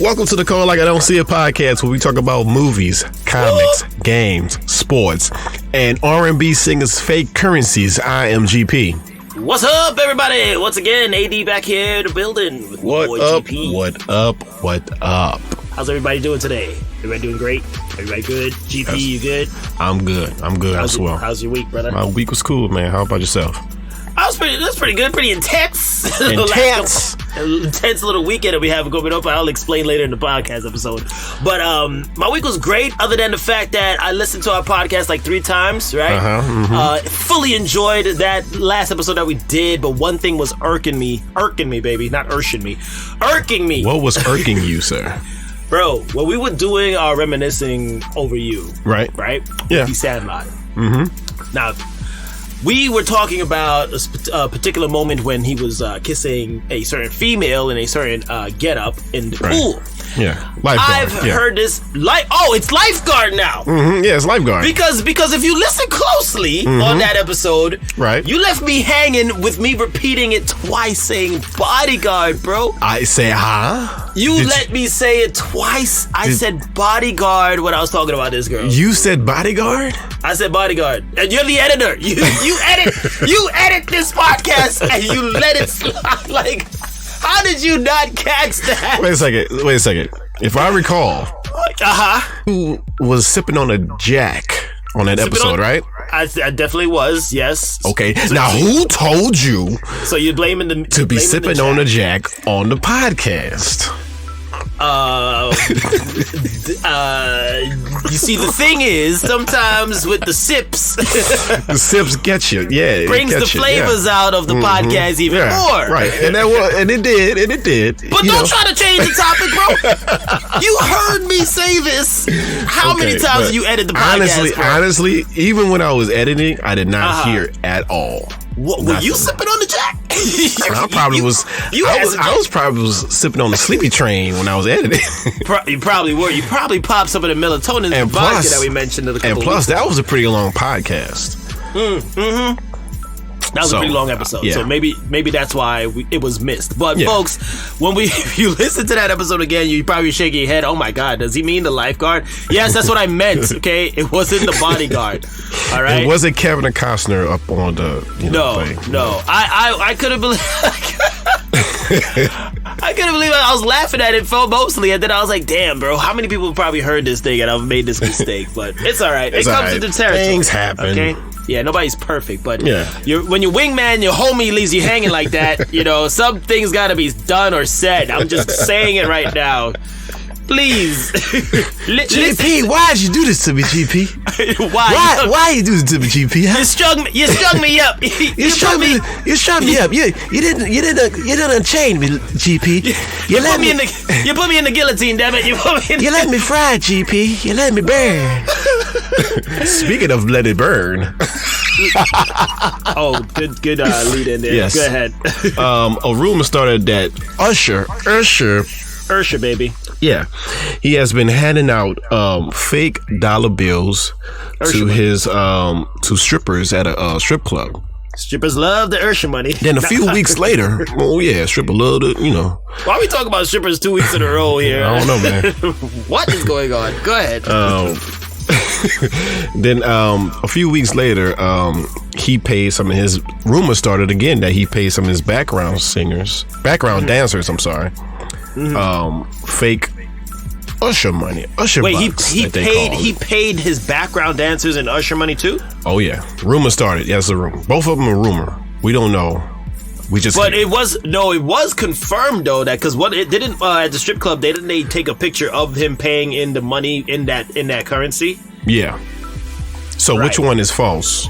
Welcome to the Call Like I Don't See It podcast, where we talk about movies, comics, games, sports, and R&B singers' fake currencies. I am GP. What's up, everybody? Once again, AD back here in the building with What boy up? GP. What up? How's everybody doing today? Everybody doing great? Everybody good? GP, Yes. you good? I'm good as well. How's your week, brother? My week was cool, man. How about yourself? That's pretty good. Pretty intense. Intense little weekend that we have going up. I'll explain later in the podcast episode. But my week was great, other than the fact that I listened to our podcast like 3 times, right? Fully enjoyed that last episode that we did, but one thing was irking me, baby, not irking me. What was irking you, sir? Bro, when we were doing our reminiscing over you, Right? Yeah. The Sandlot. Now, we were talking about a particular moment when he was kissing a certain female in a certain getup in the pool. Yeah, lifeguard. I've heard this. It's lifeguard now. Yeah, it's lifeguard. Because if you listen closely on that episode, right, you left me hanging with me repeating it twice, saying bodyguard, bro. I say, huh? You let me say it twice. I said bodyguard when I was talking about this girl. You said bodyguard? I said bodyguard. And you're the editor. You edit this podcast and you let it slide. Like, how did you not catch that? Wait a second. If I recall, who was sipping on a Jack on that episode, right? I definitely was, yes. Okay, now who told you So you're blaming the to be sipping on a Jack on the podcast? You see, the thing is, sometimes with the sips, The sips get you, yeah. brings the flavors out of the podcast even more. Right, and it did. But don't try to change the topic, bro. You heard me say this. How many times did you edit the podcast? Honestly, even when I was editing, I did not hear at all. Were you sipping on the Jack? I probably was. I was probably sipping on the sleepy train when I was editing. You probably were. You probably popped some of the melatonin and vodka that we mentioned in a couple And plus, that was a pretty long podcast. That was a pretty long episode, so maybe that's why it was missed. But folks, if you listen to that episode again, you probably shaking your head. Oh my God, does he mean the lifeguard? Yes, that's what I meant. Okay, it wasn't the bodyguard. All right, it wasn't Kevin Costner up on the thing. No. I couldn't believe. I couldn't believe I was laughing at it mostly, and then I was like, "Damn, bro, how many people probably heard this thing and I've made this mistake?" But it's all right. It comes with the territory. Things happen. Okay. Yeah, nobody's perfect, but when your wingman, your homie leaves you hanging like that, some things gotta be done or said. I'm just saying it right now. Please. GP, why did you do this to me, GP? Why you do this to me, GP? Huh? You strung me up. You strung me up. You didn't unchain me, GP. You put me in the guillotine, damn it. You let me fry, GP. You let me burn. Speaking of let it burn. Good lead in there. Yes. Go ahead. A rumor started that Usher, baby. Yeah, he has been handing out fake dollar bills to his to strippers at a strip club. Strippers love the Usher money. Then a few weeks later, stripper love it, Why are we talking about strippers 2 weeks in a row here? I don't know, man. What is going on? Go ahead. Then a few weeks later, he paid some of his. Rumors started again that he paid some of his background dancers. I'm sorry. Fake Usher money. UshBucks. He paid his background dancers and Usher money too? Oh yeah. Rumor started. Yes, a rumor. Both of them are rumor. We don't know. It was confirmed though that because it didn't at the strip club didn't they take a picture of him paying in the money in that currency? Yeah. So which one is false?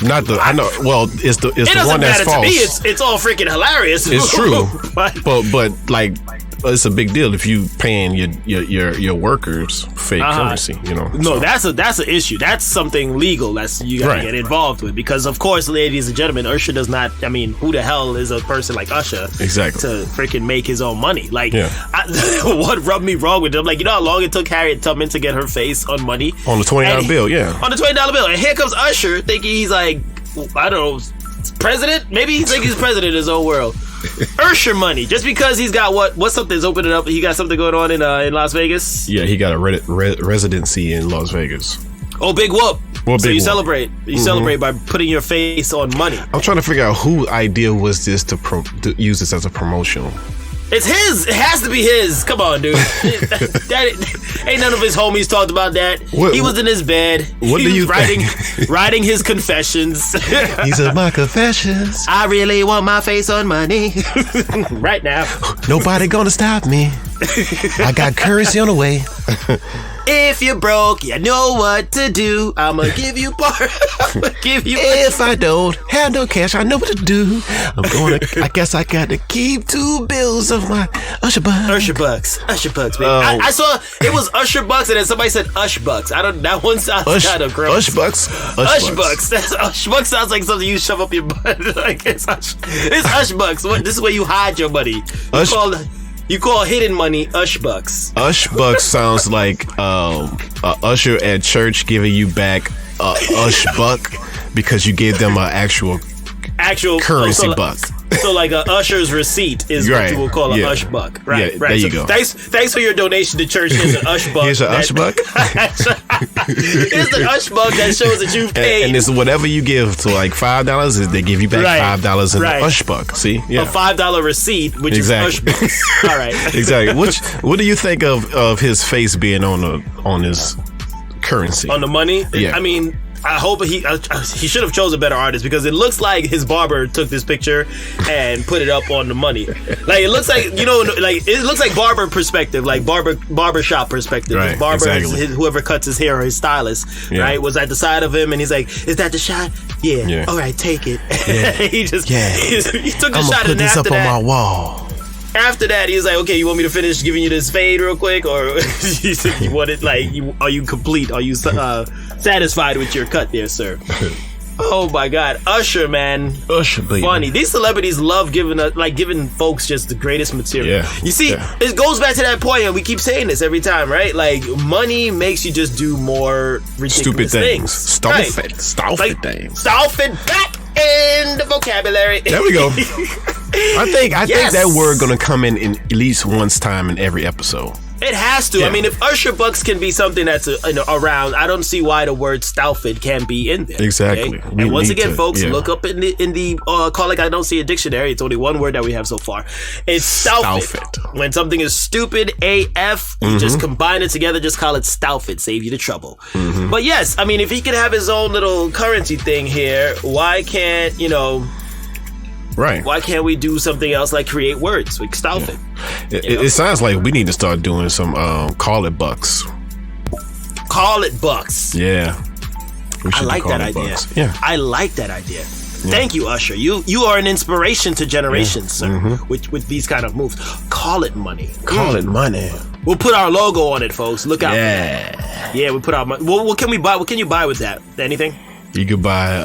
Not the I know. Well, it's the one that's false. To me, it's all freaking hilarious. It's true, but like it's a big deal if you paying your workers fake currency. No, that's an issue. That's something legal. You gotta get involved with because of course, ladies and gentlemen, Usher does not. I mean, who the hell is a person like Usher exactly to freaking make his own money? Like, what rubbed me wrong with him? Like, how long it took Harriet Tubman to get her face on money on the $20 bill? Yeah, on the $20 bill, and here comes Usher thinking he's like, I don't know, president. Maybe he thinks he's president in his own world. Usher money, just because he's got what's something's opening up. He got something going on in Las Vegas. Yeah, he got a residency in Las Vegas. Oh, big whoop! Well, so you celebrate. You celebrate by putting your face on money. I'm trying to figure out whose idea was this to use this as a promotional. It's his. It has to be his. Come on, dude. Ain't none of his homies talked about that. He was in his bed. What do you writing his confessions. He said, my confessions. I really want my face on money right now. Nobody gonna stop me. I got currency on the way. If you're broke, you know what to do. I'ma give you If I don't have no cash, I know what to do. I guess I got to keep 2 bills of my UshBucks. UshBucks, baby. I saw it was UshBucks, and then somebody said UshBucks. That one sounds kind of gross. UshBucks. UshBucks sounds like something you shove up your butt. Like it's UshBucks. This is where you hide your money. You call hidden money UshBucks. UshBucks sounds like a usher at church giving you back a UshBuck because you gave them an actual currency buck. So like a usher's receipt is what you will call a UshBuck. Right. There you go. Thanks for your donation to church. Here's an UshBuck. Here's an UshBuck. Here's the UshBuck that shows that you've paid. And it's whatever you give. So like $5, they give you back $5 in the UshBuck. See? Yeah. A $5 receipt, which is UshBucks. All right. Exactly. What do you think of his face being on his currency? On the money? Yeah. I mean, I hope he should have chosen a better artist, because it looks like his barber took this picture and put it up on the money. Like it looks like, it looks like barber perspective, like barber shop perspective. Right, his barber, exactly. whoever cuts his hair, or his stylist, right, was at the side of him, and he's like, "Is that the shot? Yeah. All right, take it." Yeah. he took the shot, and after that, on my wall. After that, he was like, "Okay, you want me to finish giving you this fade real quick, or you said you want it like? Are you complete? Are you satisfied with your cut there, sir?" Oh my God, Usher, man, Usher, baby. Funny. These celebrities love giving folks just the greatest material. Yeah. You see, it goes back to that point, and we keep saying this every time, right? Like money makes you just do more ridiculous stupid things. Stupid things. Stupid back in the vocabulary. There we go. I think that word gonna come in at least once time in every episode. It has to. Yeah. I mean, if UshBucks can be something that's around, I don't see why the word Stoufid can't be in there. Exactly. Okay? And once again, folks, look up in the call it I don't see a dictionary. It's only one word that we have so far. It's Stoufid. When something is stupid AF, you just combine it together. Just call it Stoufid. Save you the trouble. But yes, I mean, if he could have his own little currency thing here, why can't Right. Why can't we do something else like create words like Stoufid? It sounds like we need to start doing some call it bucks. Call it bucks. Yeah. I like that idea. Yeah. I like that idea. Yeah. Thank you, Usher. You are an inspiration to generations, sir, with these kind of moves. Call it money. Call it money. We'll put our logo on it, folks. Look out. Yeah. Yeah, we put our money. What can we buy? What can you buy with that? Anything? You could buy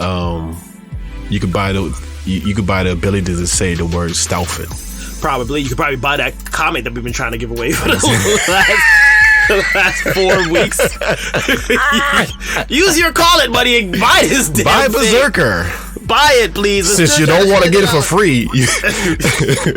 the ability to say the word Stoufid. Probably. You could probably buy that comic that we've been trying to give away for the last 4 weeks. Use your call it money and buy this damn Buy Berserker. Thing. Buy it, please. Since you don't want to get it for free.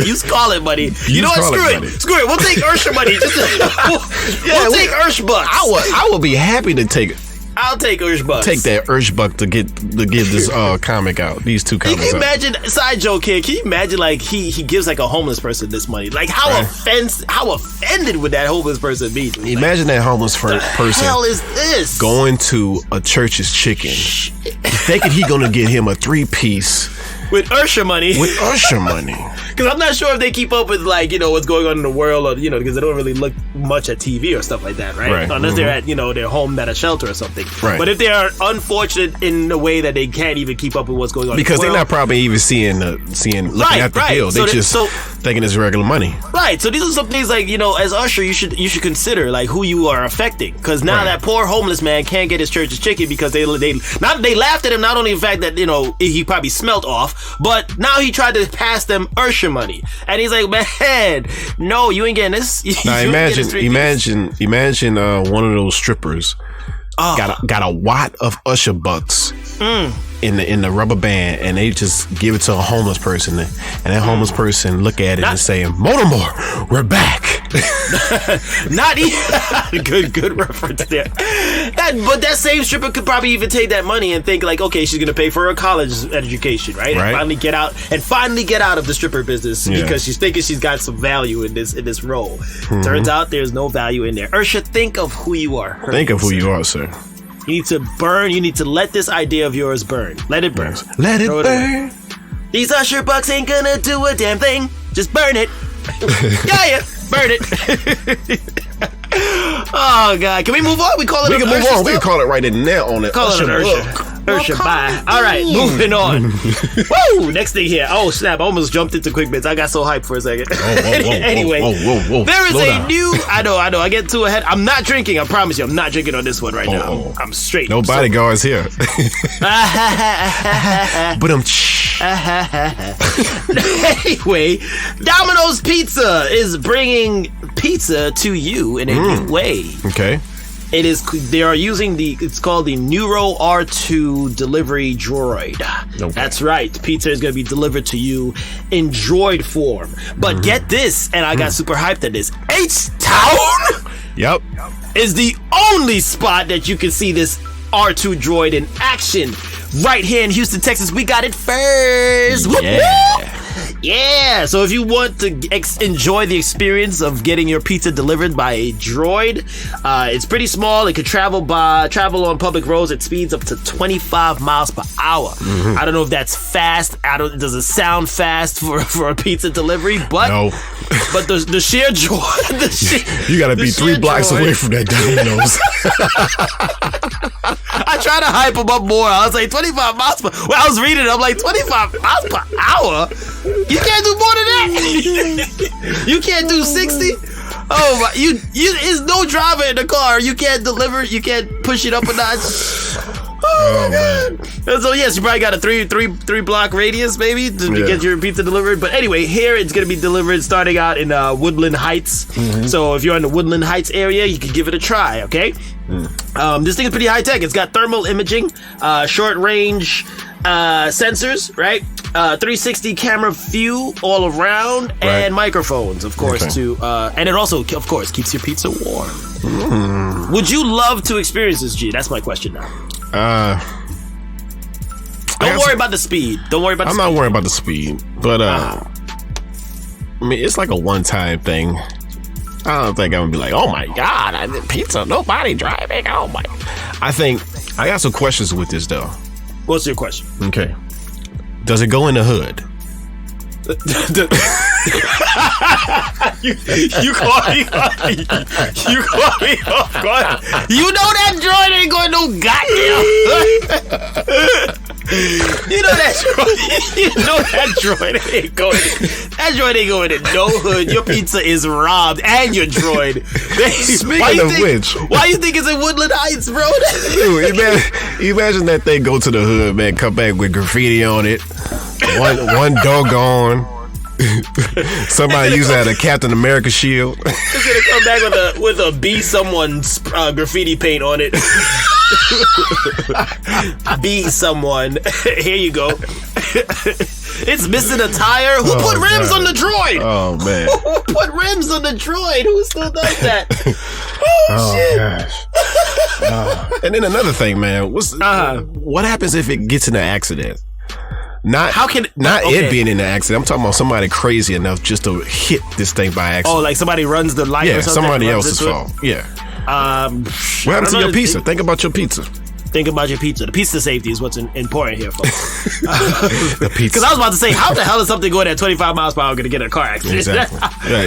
Use call it money. You know what? Screw it. We'll take Usher money. We'll take UshBucks. I will be happy to take it. I'll take UshBucks. Take that UshBuck to give this comic out. These 2 comics. Can you imagine? Side joke here. Can you imagine like he gives like a homeless person this money? Like how offended would that homeless person be? Imagine that homeless person. What the hell is this? Going to a church's chicken, thinking he gonna get him a 3-piece. With Usher money. Because I'm not sure if they keep up with what's going on in the world, or because they don't really look much at TV or stuff like that, right? Unless they're at their home at a shelter or something. Right. But if they are unfortunate in a way that they can't even keep up with what's going on, because they're not probably even looking at the bill. They just thinking it's regular money. Right. So these are some things as Usher, you should consider who you are affecting, because now that poor homeless man can't get his church's chicken because they laughed at him, not only the fact that he probably smelt off, but now he tried to pass them Usher money, and he's like, man, no, you ain't getting this. Now imagine one of those strippers got a wad of UshBucks in the rubber band, and they just give it to a homeless person, and that homeless person look at it and say, "Baltimore, we're back." Not even good reference there. But that same stripper could probably even take that money and think like, okay, she's gonna pay for her college education, right? And finally get out of the stripper business because she's thinking she's got some value in this role. Turns out there's no value in there. Usher, think of who you are. Think of who you are, sir. You need to burn. You need to let this idea of yours burn. Let it burn. Let it burn. These UshBucks ain't gonna do a damn thing. Just burn it. yeah. Burn it. Oh, God. Can we move on? We can move on. We can call it right in there on it. Call it Usher, bye. All right, moving on. Woo! Next thing here. Oh, snap. I almost jumped into quick bits. I got so hyped for a second. Anyway, there is a new... I know. I get too ahead. I'm not drinking. I promise you. I'm not drinking on this one right now. I'm straight. No bodyguards here. But anyway, Domino's Pizza is bringing pizza to you in a new way. Okay. They are using it's called the Neuro R2 delivery droid. Okay. That's right. Pizza is going to be delivered to you in droid form. But get this, and I got super hyped at this. H-Town is the only spot that you can see this R2 droid in action. Right here in Houston, Texas, we got it first. Yeah, so if you want to enjoy the experience of getting your pizza delivered by a droid, it's pretty small. It can travel on public roads at speeds up to 25 miles per hour. I don't know if that's fast. Does it sound fast for a pizza delivery? But no. But the sheer droid, you got to be 3 blocks away from that Domino's. I try to hype him up more. I was like 25 miles per. Well, I was reading it. I'm like 25 miles per hour. You can't do more than that. You can't do 60. Oh my! You is no driver in the car. You can't deliver. You can't push it up a notch. Oh my God! And so yes, you probably got a three block radius maybe to get your pizza delivered. But anyway, here it's gonna be delivered starting out in Woodland Heights. So if you're in the Woodland Heights area, you can give it a try. Okay. This thing is pretty high tech. It's got thermal imaging, short range sensors, right? 360 camera view all around, and microphones, of course, too. And it also, of course, keeps your pizza warm. Would you love to experience this, G? That's my question now. Don't worry about the speed. I'm not worried about the speed, but I mean, it's like a one-time thing. I don't think I'm gonna be like, oh my God, I did pizza, nobody driving. Oh my! I think I got some questions with this though. What's your question? Okay. Does it go in the hood? you caught me off guard. You know that droid ain't going no goddamn hood. You know that droid ain't going. That droid ain't going in no hood. Your pizza is robbed, and your droid. Speaking of which, why you think it's in Woodland Heights, bro? Dude, imagine that thing go to the hood, man. Come back with graffiti on it. One dog gone. Somebody used that as a Captain America shield. It's gonna come back with a be someone's graffiti paint on it. Be someone. Here you go. It's missing a tire. Who put rims on the droid? Oh man. Who put rims on the droid? Who still does that? Gosh. And then another thing, man. What happens if it gets in an accident? It being in an accident. I'm talking about somebody crazy enough just to hit this thing by accident. Oh, like somebody runs the light or something? Somebody else's fault. Yeah. What happens to your pizza? Think about your pizza. Think about your pizza. The pizza safety is what's important here, folks. The pizza. Because I was about to say, how the hell is something going at 25 miles per hour going to get in a car accident? Exactly.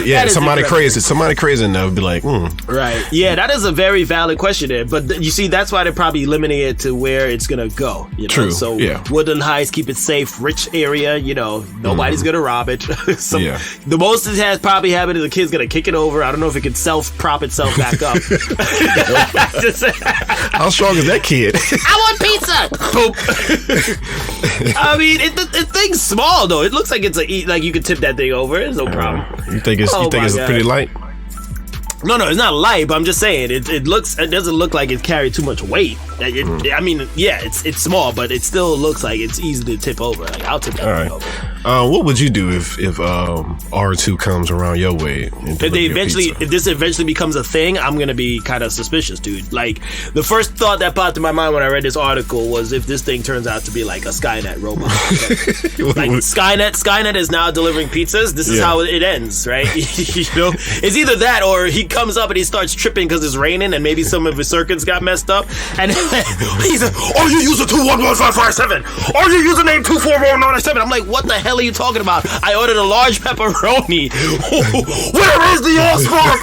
Yeah. Somebody crazy enough would be like, Right. Yeah, that is a very valid question there. But you see, that's why they're probably limiting it to where it's going to go. You know? True. So Woodland Heights, keep it safe. Rich area, nobody's going to rob it. The most it has probably happened is the kid's going to kick it over. I don't know if it can self-prop itself back up. How strong is that kid? I want pizza. Boom. I mean, the thing's small though. It looks like it's like you could tip that thing over. It's no problem. You think it's pretty light? No, it's not light. But I'm just saying it doesn't look like it carried too much weight. I mean, yeah, it's small, but it still looks like it's easy to tip over. Like, I'll tip that thing over. What would you do if R2 comes around your way? If this eventually becomes a thing, I'm gonna be kind of suspicious, dude. Like, the first thought that popped in my mind when I read this article was if this thing turns out to be like a Skynet robot. Like Skynet is now delivering pizzas. This is how it ends, right? You know, it's either that or he comes up and he starts tripping because it's raining and maybe some of his circuits got messed up, and he's like, "Are you user 211557? Are you username 241997?" I'm like, "What the hell are you talking about? I ordered a large pepperoni. Where is the Allspark?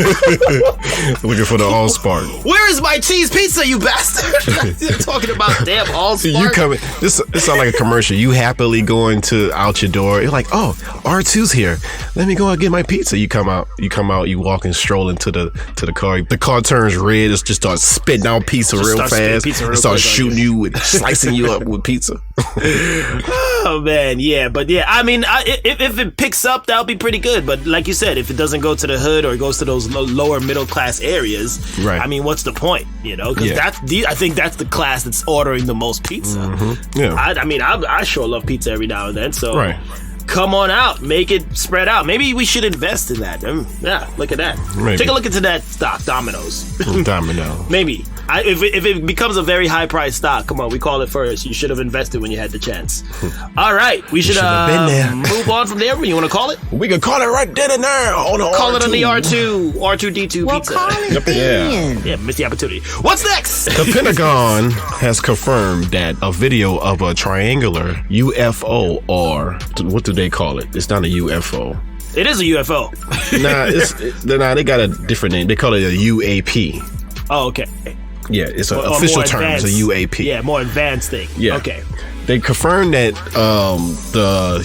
Looking for the Allspark. Where is my cheese pizza, you bastard?" You're talking about damn Allspark. You coming? This sounds like a commercial. You happily going out your door. You're like, "Oh, R2's here. Let me go and get my pizza." You come out. You walk and stroll into the car. The car turns red. It just starts spitting out pizza real fast. It starts shooting you with slicing you up with pizza. Oh man, yeah, but yeah, I mean, if it picks up, that'll be pretty good. But like you said, if it doesn't go to the hood or it goes to those lower middle class areas, right? I mean, what's the point, you know? Because I think that's the class that's ordering the most pizza. Mm-hmm. Yeah, I mean, I sure love pizza every now and then, so right. Come on out, make it spread out. Maybe we should invest in that. Yeah, look at that. Maybe. Take a look into that stock, Domino's. Maybe. If it becomes a very high price stock, come on, we call it first. You should have invested when you had the chance. All right, we should move on from there. You want to call it? We can call it right then and there. Call it on the R2D2 pizza. Call it then. Yeah, missed the opportunity. What's next? The Pentagon has confirmed that a video of a triangular UFO, or what do they call it? It's not a UFO. It is a UFO. They got a different name. They call it a UAP. Oh, okay. Yeah, it's an official term. It's a UAP. Yeah, more advanced thing. Yeah. Okay. They confirmed that the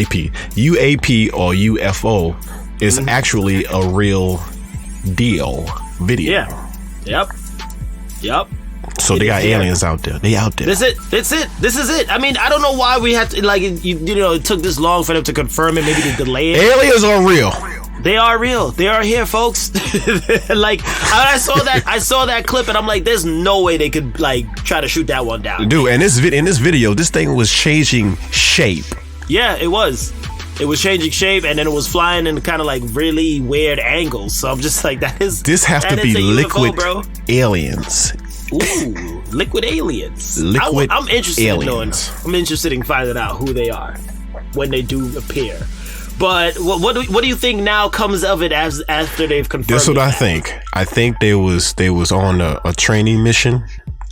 UAP or UFO is actually a real deal video. Yeah. Yep. So they got aliens out there. They out there. That's it. This is it. I mean, I don't know why we have to, like, it took this long for them to confirm it, maybe to delay it. Aliens are real. They are real. They are here, folks. Like, I saw that clip, and I'm like, there's no way they could, like, try to shoot that one down. Dude, and in this video, this thing was changing shape. Yeah, it was. It was changing shape, and then it was flying in kind of like really weird angles. So I'm just like, this has to be liquid UFO, bro. Aliens. Ooh, liquid aliens. I'm interested aliens. I'm interested in finding out who they are when they do appear. But what do you think now comes of it after they've confirmed? That's what I think. I think they was on a training mission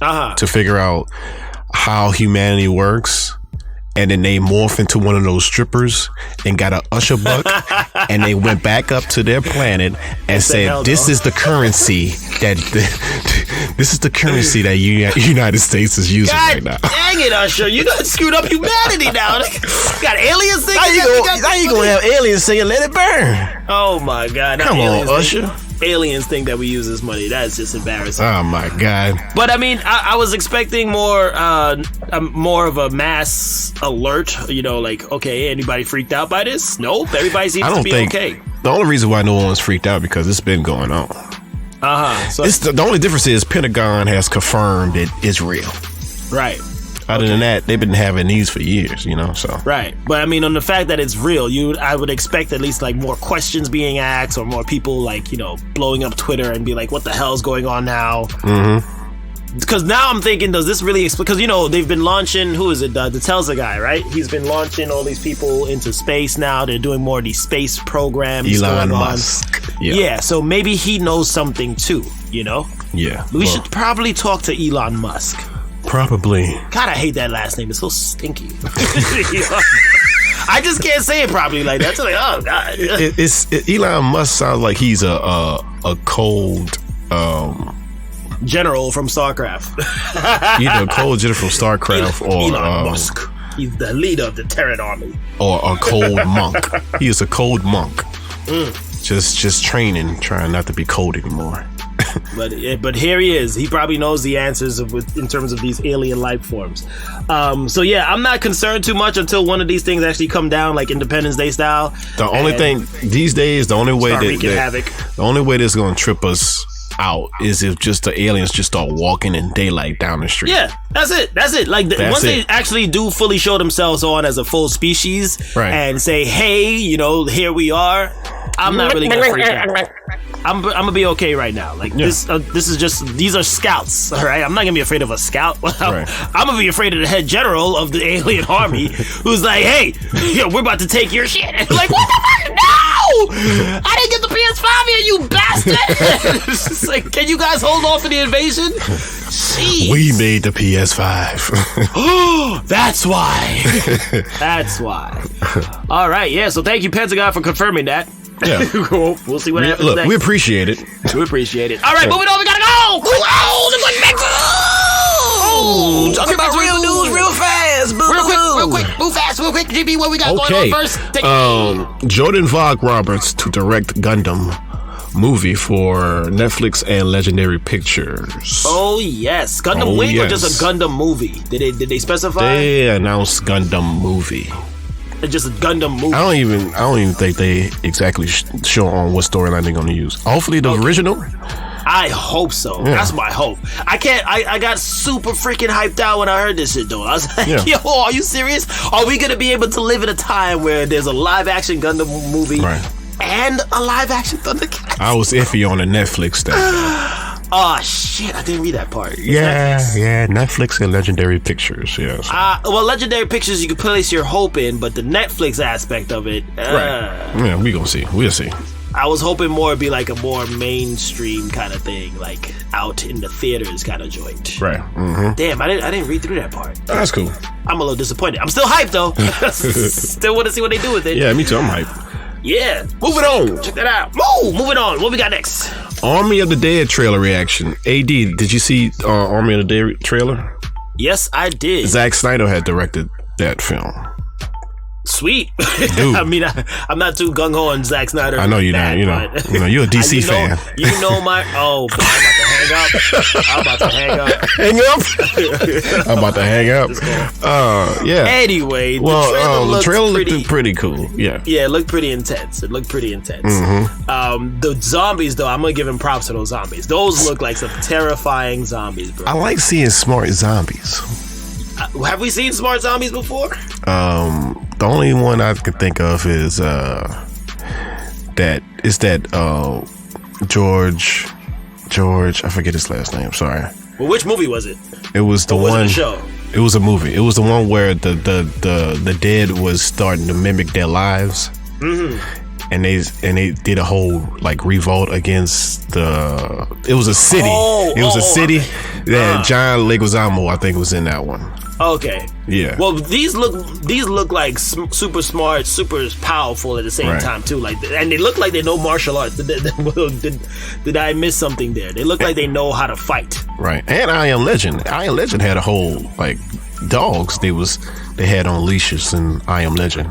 to figure out how humanity works. And then they morphed into one of those strippers and got a Usher buck, and they went back up to their planet and said, "This is the currency that United States is using right now." Dang it, Usher! You done screwed up humanity now. You got aliens singing. Now you gonna have aliens singing "Let It Burn"? Oh my God! Come on, Usher. Aliens think that we use this money. That's just embarrassing. Oh my God! But I mean, I was expecting more of a mass alert. You know, like, okay, anybody freaked out by this? Nope, everybody seems to be okay. The only reason why no one's freaked out because it's been going on. So the only difference is Pentagon has confirmed it is real. Right. Other than that, they've been having these for years, you know. So right, but I mean, on the fact that it's real, I would expect at least like more questions being asked, or more people like blowing up Twitter and be like, "What the hell's going on now?" Mm-hmm. Because now I'm thinking, does this really explain? Because they've been launching. Who is it? The Tesla guy, right? He's been launching all these people into space now. They're doing more of these space programs. Elon Musk. Yeah. So maybe he knows something too. Yeah. We should probably talk to Elon Musk. Probably. God, I hate that last name. It's so stinky. I just can't say it properly like that. It's like, oh God. Elon Musk sounds like he's a cold general from StarCraft. Either a cold general from StarCraft or Elon Musk. He's the leader of the Terran army. Or a cold monk. He is a cold monk. Just training, trying not to be cold anymore. But here he is. He probably knows the answers in terms of these alien life forms. So yeah, I'm not concerned too much until one of these things actually come down, like Independence Day style. The only thing these days, the only way wreaking havoc. The only way that's going to trip us out is if just the aliens just start walking in daylight down the street. Yeah, that's it. Like once they actually do fully show themselves on as a full species and say, hey, here we are, I'm not really gonna freak out. I'm gonna be okay right now. Like this is just, these are scouts, all right? I'm not gonna be afraid of a scout. I'm gonna be afraid of the head general of the alien army, who's like, hey, we're about to take your shit. Like, what the fuck? No! I didn't get the PS5 here, you bastard! It's just like, can you guys hold off for the invasion? Jeez. We made the PS5. Oh, that's why. That's why. All right, yeah. So thank you, Pentagon, for confirming that. Yeah. We'll see what happens next. We appreciate it. We appreciate it. All right, moving on. We gotta go. Talking about real news real fast. Real quick. Move fast, real quick. GB, what we got going on first? Jordan Vogt Roberts to direct Gundam movie for Netflix and Legendary Pictures. Oh yes, Gundam Wing or just a Gundam movie? Did they specify? They announced Gundam movie. Just a Gundam movie. I don't even think they exactly show on what storyline they're going to use. Hopefully the original. I hope so. Yeah. That's my hope. I got super freaking hyped out when I heard this shit though. I was like, yo, are you serious? Are we going to be able to live in a time where there's a live action Gundam movie and a live action Thundercats? I was iffy on the Netflix thing. Oh shit! I didn't read that part. Yeah, Netflix and Legendary Pictures. Yes. Well, Legendary Pictures you can place your hope in, but the Netflix aspect of it, yeah, we gonna see. We'll see. I was hoping more it'd be like a more mainstream kind of thing, like out in the theaters kind of joint. Right. Mm-hmm. Damn, I didn't read through that part. That's cool. I'm a little disappointed. I'm still hyped though. Still want to see what they do with it. Yeah, me too. I'm hyped. Yeah. Moving on. Check that out. Moving on. What we got next? Army of the Dead trailer reaction. AD, did you see Army of the Dead trailer? Yes, I did. Zack Snyder had directed that film. Sweet. I mean, I'm not too gung-ho on Zack Snyder. I know you're not. You're a DC fan. I'm about to hang up. Hang up? I'm about to hang up. Yeah. Anyway, the trailer looked pretty cool. Yeah. Yeah, it looked pretty intense. Mm-hmm. The zombies, though, I'm going to give him props to those zombies. Those look like some terrifying zombies, bro. I like seeing smart zombies. Have we seen smart zombies before? The only one I can think of is George. I forget his last name. Sorry. Well, which movie was it? It was the one. Was it a show? It was a movie. It was the one where the dead was starting to mimic their lives. Mm-hmm. And they did a whole like revolt against the. It was a city. It was a city that John Leguizamo, I think, was in that one. Okay. Yeah. Well, these look like super smart, super powerful at the same time too. Like, and they look like they know martial arts. Did I miss something there? They look like they know how to fight. Right. And I Am Legend. I Am Legend had a whole like dogs. They had on leashes in I Am Legend.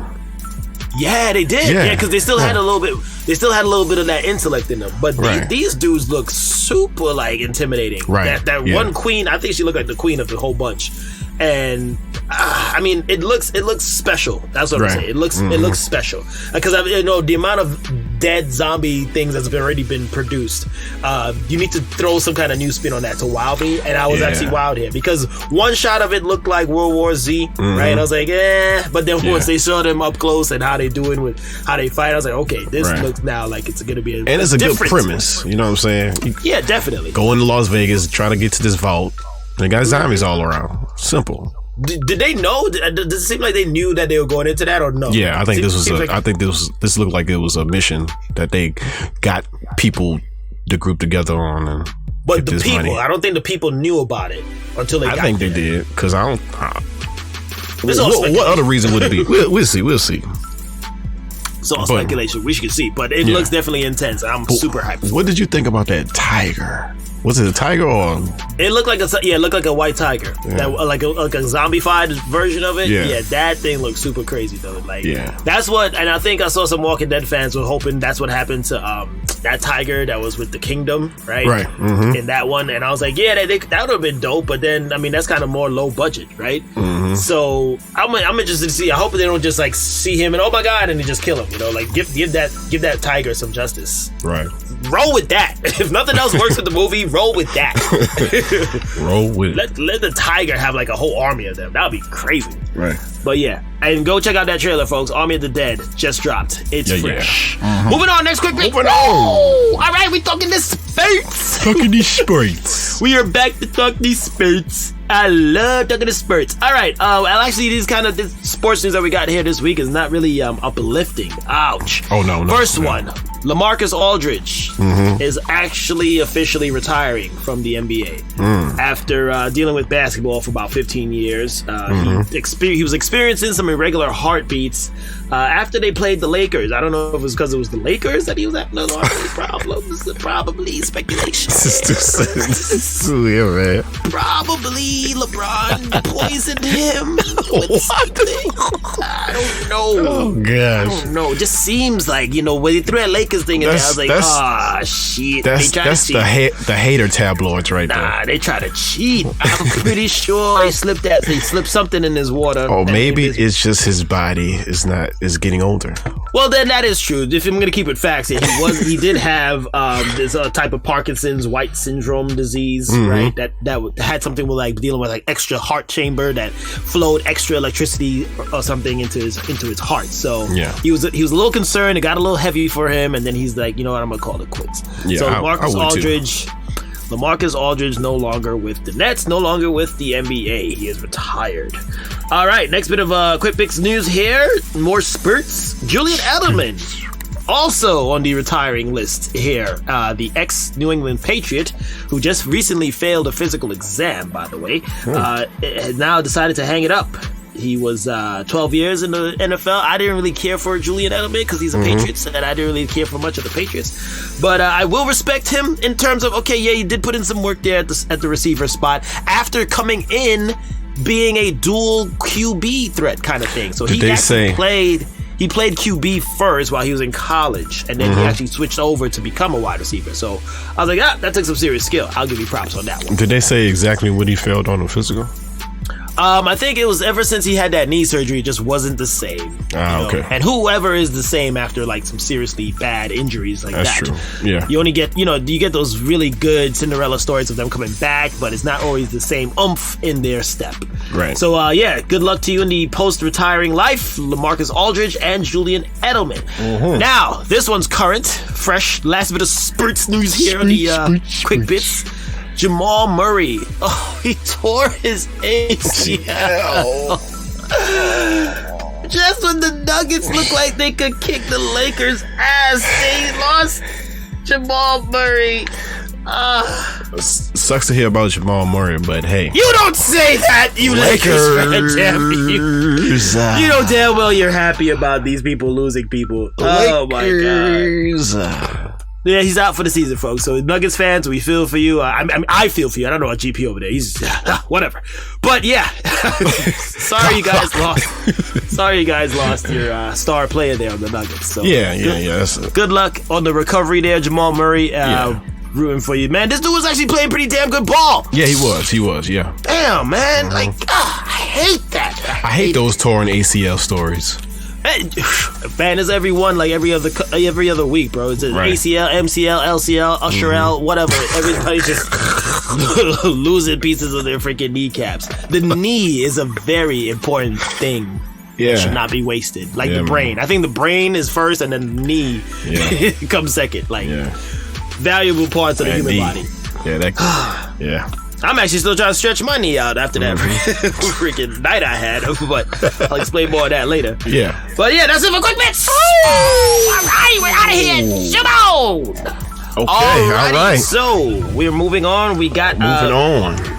Yeah, they did. Yeah, because they still had a little bit. They still had a little bit of that intellect in them. But these dudes look super like intimidating. Right. That one queen. I think she looked like the queen of the whole bunch. And I mean, it looks special. That's what I'm saying. It looks special because the amount of dead zombie things that's already been produced. You need to throw some kind of new spin on that to wow me, and I was actually wowed here because one shot of it looked like World War Z, right? And I was like, but then once they showed them up close and how they doing with how they fight, I was like, okay, this looks now like it's gonna be and it's a good premise. You know what I'm saying? Yeah, definitely. Going to Las Vegas, trying to get to this vault. They got zombies all around. Simple. Did they know? Does it seem like they knew that they were going into that, or no? Yeah, I think this looked like it was a mission that they got people to group together on. But the people, money. I don't think the people knew about it until they. I think they did because I don't. What other reason would it be? We'll see. It's all speculation. We should see, but it looks definitely intense. I'm super hyped. What did you think about that tiger? Was it a tiger or? It looked like a white tiger. Yeah. That, like a zombified version of it. Yeah, that thing looked super crazy though. Like, that's what. And I think I saw some Walking Dead fans were hoping that's what happened to that tiger that was with the Kingdom, right? Right. Mm-hmm. In that one, and I was like, that would have been dope. But then, I mean, that's kind of more low budget, right? Mm-hmm. So I'm interested to see. I hope they don't just like see him and oh my god, and they just kill him. Like give that tiger some justice. Right. roll with that. If nothing else works with the movie, roll with that. Roll with it. Let the Tiger have like a whole army of them. That would be crazy. Right. But yeah, and go check out that trailer, folks. Army of the Dead just dropped. It's fresh. Yeah. Moving on, next quick break. Moving on. All right, we talking this spurts. Talking these spurts. We are back to talk these spurts. I love talking the spurts. All right, well, actually, this sports news that we got here this week is not really uplifting. Ouch. Oh, no. First one, LaMarcus Aldridge is actually officially retiring from the NBA after dealing with basketball for about 15 years. He was experiencing some irregular heartbeats after they played the Lakers. I don't know if it was because it was the Lakers that he was having those heartbeat problems. Probably speculation. This is too weird, man. Probably LeBron poisoned him with something. I don't know. Oh, gosh. I don't know. It just seems like, when they threw that Lakers thing in there, I was like, shit. That's the hater tabloids right there. Nah, they try to cheat. I'm pretty sure they slipped something in his water. Oh, maybe it's just his body is getting older. Well, then that is true. If I'm going to keep it facts here, he did have this type of Parkinson's white syndrome disease, right? That had something with like dealing with like extra heart chamber that flowed extra electricity or something into his heart. So he was a little concerned. It got a little heavy for him, and then he's like, you know what, I'm gonna call it quits. Yeah, so LaMarcus Aldridge no longer with the Nets, no longer with the NBA. He is retired. All right, next bit of quick picks news here. More spurts. Julian Edelman, also on the retiring list here. The ex-New England Patriot, who just recently failed a physical exam, by the way, has now decided to hang it up. He was 12 years in the NFL. I didn't really care for Julian Edelman because he's a Patriots, and I didn't really care for much of the Patriots. But I will respect him in terms of, he did put in some work there at the receiver spot after coming in being a dual QB threat kind of thing. So he played QB first while he was in college, and then he actually switched over to become a wide receiver. So I was like, that took some serious skill. I'll give you props on that one. Did they say exactly what he failed on the physical? I think it was ever since he had that knee surgery, it just wasn't the same. Okay. And whoever is the same after like some seriously bad injuries like That's that. True. Yeah. You only get, you get those really good Cinderella stories of them coming back, but it's not always the same oomph in their step. Right. So, good luck to you in the post-retiring life, LaMarcus Aldridge and Julian Edelman. Now, this one's current, fresh, last bit of spurts news here on the quick bits. Jamal Murray. Oh, he tore his ACL. Just when the Nuggets looked like they could kick the Lakers' ass, they lost Jamal Murray. Sucks to hear about Jamal Murray, but hey. You don't say that, you Lakers fan champion. You know damn well you're happy about these people losing people. Oh my God. Yeah, he's out for the season, folks. So Nuggets fans, we feel for you. I feel for you. I don't know about GP over there. He's whatever. But yeah, sorry you guys lost. Sorry you guys lost your star player there on the Nuggets. So yeah. Good luck on the recovery there, Jamal Murray. Rooting for you, man. This dude was actually playing pretty damn good ball. Yeah, he was. Yeah. Damn, man. I hate that. I hate those torn ACL stories. Man, there's everyone like every other week, bro. It's ACL, MCL, LCL, Usher L, whatever. Everybody's just losing pieces of their freaking kneecaps. The knee is a very important thing. Yeah. It should not be wasted. Like the brain. I think the brain is first, and then the knee comes second. Like valuable parts of the human body. Yeah. I'm actually still trying to stretch my knee out after that freaking night I had, but I'll explain more of that later. Yeah. But that's it for Quick Bits. All right, we're out of here. Come on. Okay, all right. So we're moving on. We got We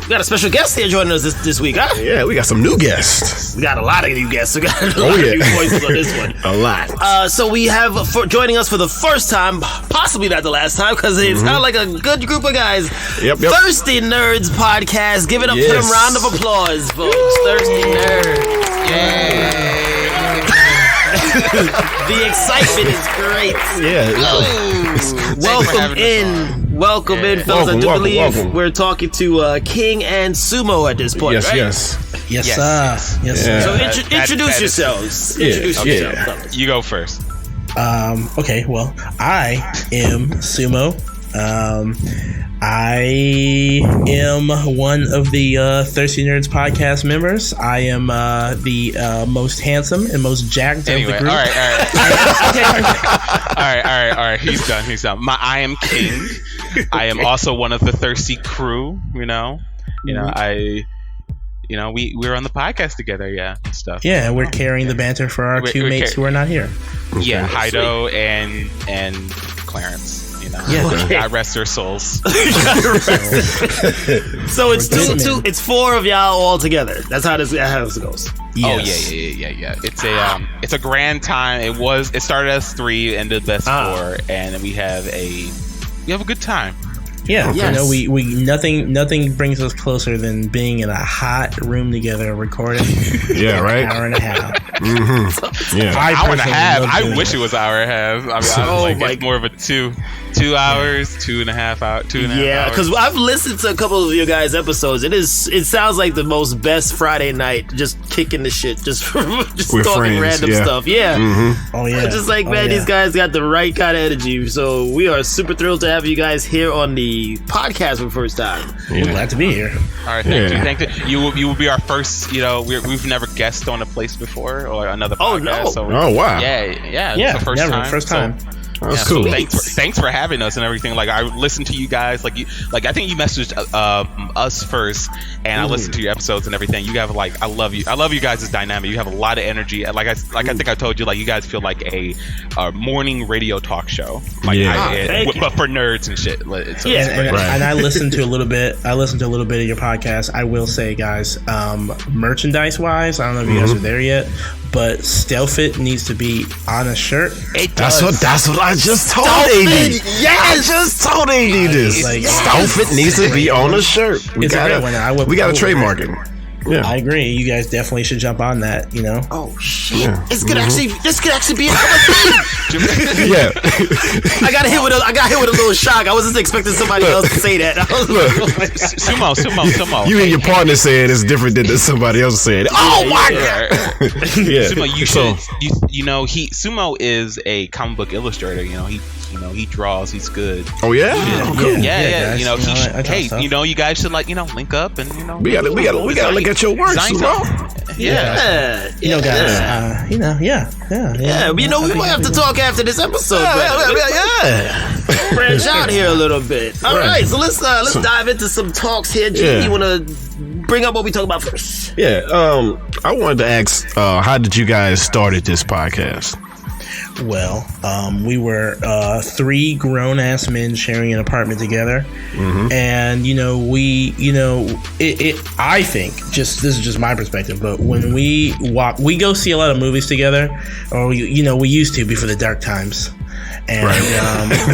got a special guest here joining us this week, huh? Yeah, we got some new guests. We got a lot of new guests. We got a lot of new voices on this one. A lot. So we have joining us for the first time, possibly not the last time, because it's kind of like a good group of guys. Yep. Thirsty Nerds podcast. Give it up for them. Round of applause, folks. Thirsty Nerds. Yeah. The excitement is great. Yeah. Welcome in, fellas. I do believe we're talking to King and Sumo at this point, right? Yes, sir. So introduce yourselves. Introduce yourselves, fellas. You go first. Okay, well, I am Sumo. I am one of the Thirsty Nerds podcast members. I am the most handsome and most jacked of the group. All right. He's done. I am King. I am also one of the Thirsty crew. We're on the podcast together. Yeah, and stuff. Yeah, we're carrying the banter for our two mates who are not here. Yeah, Heido and Clarence. I rest their souls. So it's it's 4 of y'all all together. That's how this goes. Yes. Oh yeah. It's a grand time. It started as 3, ended as 4, and we have a good time. Yeah, yes. We nothing brings us closer than being in a hot room together recording. Yeah, right. An hour and a half. Mm-hmm. Yeah, hour and a half. I wish it was an hour and a half. I mean, it's more of a 2 hours, 2.5 hours, 2.5 hours. Yeah, because I've listened to a couple of your guys' episodes. It sounds like the most best Friday night, just kicking the shit, just talking friends, random stuff. Yeah. Mm-hmm. Oh yeah. It's just like, man, these guys got the right kind of energy. So we are super thrilled to have you guys here on the podcast for the first time. We're glad to be here. All right, thank you. You will be our first. We've never guested on a place before or another podcast. Oh no! So wow! Yeah. It's the first time. That's cool. So thanks for having us and everything. Like, I listened to you guys. I think you messaged us first, and I listened to your episodes and everything. You have I love you. I love you guys' dynamic. You have a lot of energy. I think I told you, you guys feel like a morning radio talk show. But for nerds and shit. And I listened to a little bit. of your podcast. I will say, guys, merchandise wise, I don't know if you guys are there yet, but Stealth It needs to be on a shirt. That's what I just told AD. Yes, I just told AD this. Stealth It needs to be on a shirt. We gotta trademark it. Yeah, I agree. You guys definitely should jump on that. Oh shit! Yeah. This could actually be another thing. Yeah, I got hit with a little shock. I wasn't expecting somebody else to say that. Sumo. You and your partner saying it's different than somebody else saying. Oh my god! Yeah. Sumo, Sumo is a comic book illustrator. He draws. He's good. Oh yeah. Yeah. You guys should link up and we gotta look at your work, Sumo. Yeah. Guys. We might have to talk after this episode. Branch out here a little bit. All right, so let's dive into some talks here. G, you want to bring up what we talk about first? Yeah. I wanted to ask, how did you guys started this podcast? Well, we were 3 grown-ass men sharing an apartment together, and I think, this is just my perspective, but when we go see a lot of movies together, or we used to before the dark times, and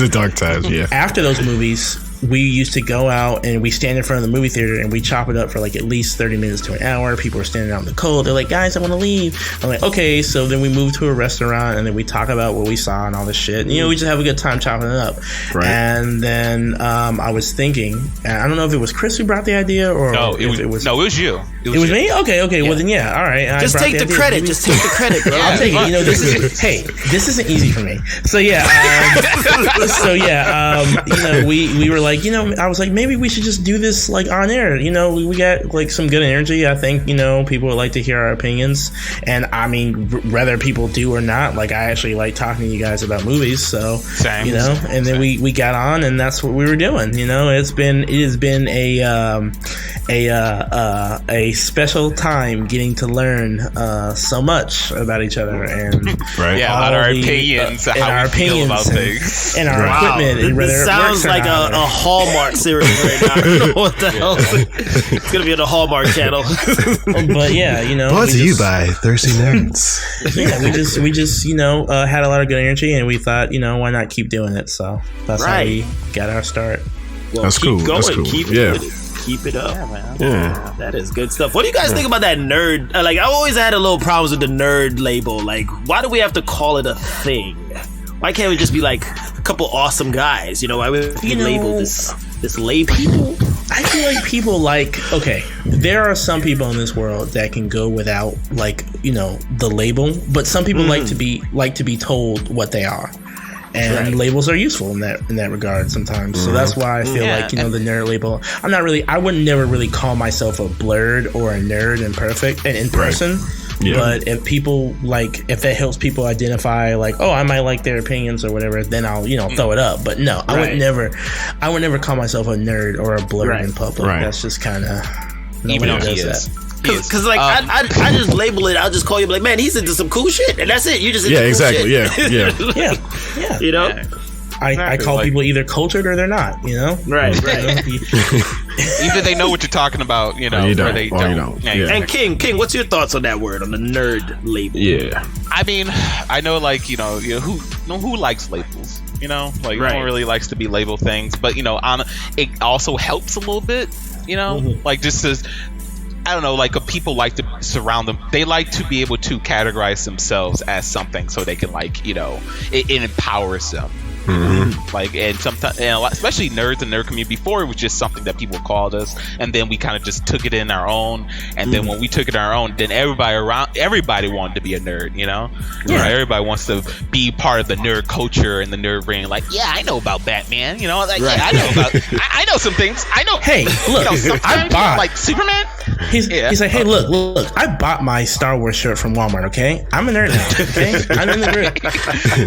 the dark times, yeah. After those movies, we used to go out and we stand in front of the movie theater and we chop it up for at least 30 minutes to an hour. People are standing out in the cold. They're like, guys, I want to leave. I'm like, okay. So then we move to a restaurant and then we talk about what we saw and all this shit. And, we just have a good time chopping it up. Right. And then I was thinking, and I don't know if it was Chris who brought the idea or it was you. It was me? Okay. Yeah. Well then, yeah. All right. Just take the credit. Just take the credit, bro. I'll take it. This isn't easy for me. So yeah. We were like, I was like, maybe we should just do this on air. We got some good energy. I think, people would like to hear our opinions. And I mean, whether people do or not, I actually like talking to you guys about movies. So, Same. And then we got on and that's what we were doing. It has been a special time getting to learn so much about each other and about our opinions, how we feel about things. And our equipment. And this sounds like a Hallmark series right now. I don't know what the hell. It's gonna be on the Hallmark channel. But yeah, brought to you by Thirsty Nerds. Yeah, we just had a lot of good energy, and we thought, why not keep doing it? So that's how we got our start. Well, that's cool. Going. That's cool. Keep it up. Yeah, man. Yeah. That is good stuff. What do you guys think about that nerd? I always had a little problems with the nerd label. Why do we have to call it a thing? Why can't we just be a couple awesome guys? Why would we label this lay people? I I feel like people there are some people in this world that can go without the label, but some people like to be told what they are. And labels are useful in that regard sometimes. So that's why I feel the nerd label. I would never really call myself a blurred or a nerd in person. Yeah. But if people if that helps people identify I might like their opinions or whatever, then I'll throw it up. But no, I would never call myself a nerd or a blurred in public. That's just kind of nobody does that. Because I just label it. I'll just call you like, man, he's into some cool shit, and that's it. You just into cool exactly. Shit. Yeah. You know. Yeah. I call people either cultured or they're not. Right. Either they know what you're talking about, or they don't. Yeah. And King, what's your thoughts on that word, on the nerd label? Yeah. I mean, I know, who likes labels. No one really likes to be labeled things, but it also helps a little bit. Just as. I don't know, people like to surround them. They like to be able to categorize themselves as something so they can, it empowers them. Mm-hmm. And sometimes, especially nerds in the nerd community, before it was just something that people called us, and then we kind of just took it in our own. And then when we took it our own, then everybody wanted to be a nerd, Everybody wants to be part of the nerd culture and the nerd ring. I know about Batman, I know about, I know some things. I know. Hey, look, I bought Superman. He's like, hey, look, I bought my Star Wars shirt from Walmart. Okay, I'm a nerd now. Okay, I'm in the group.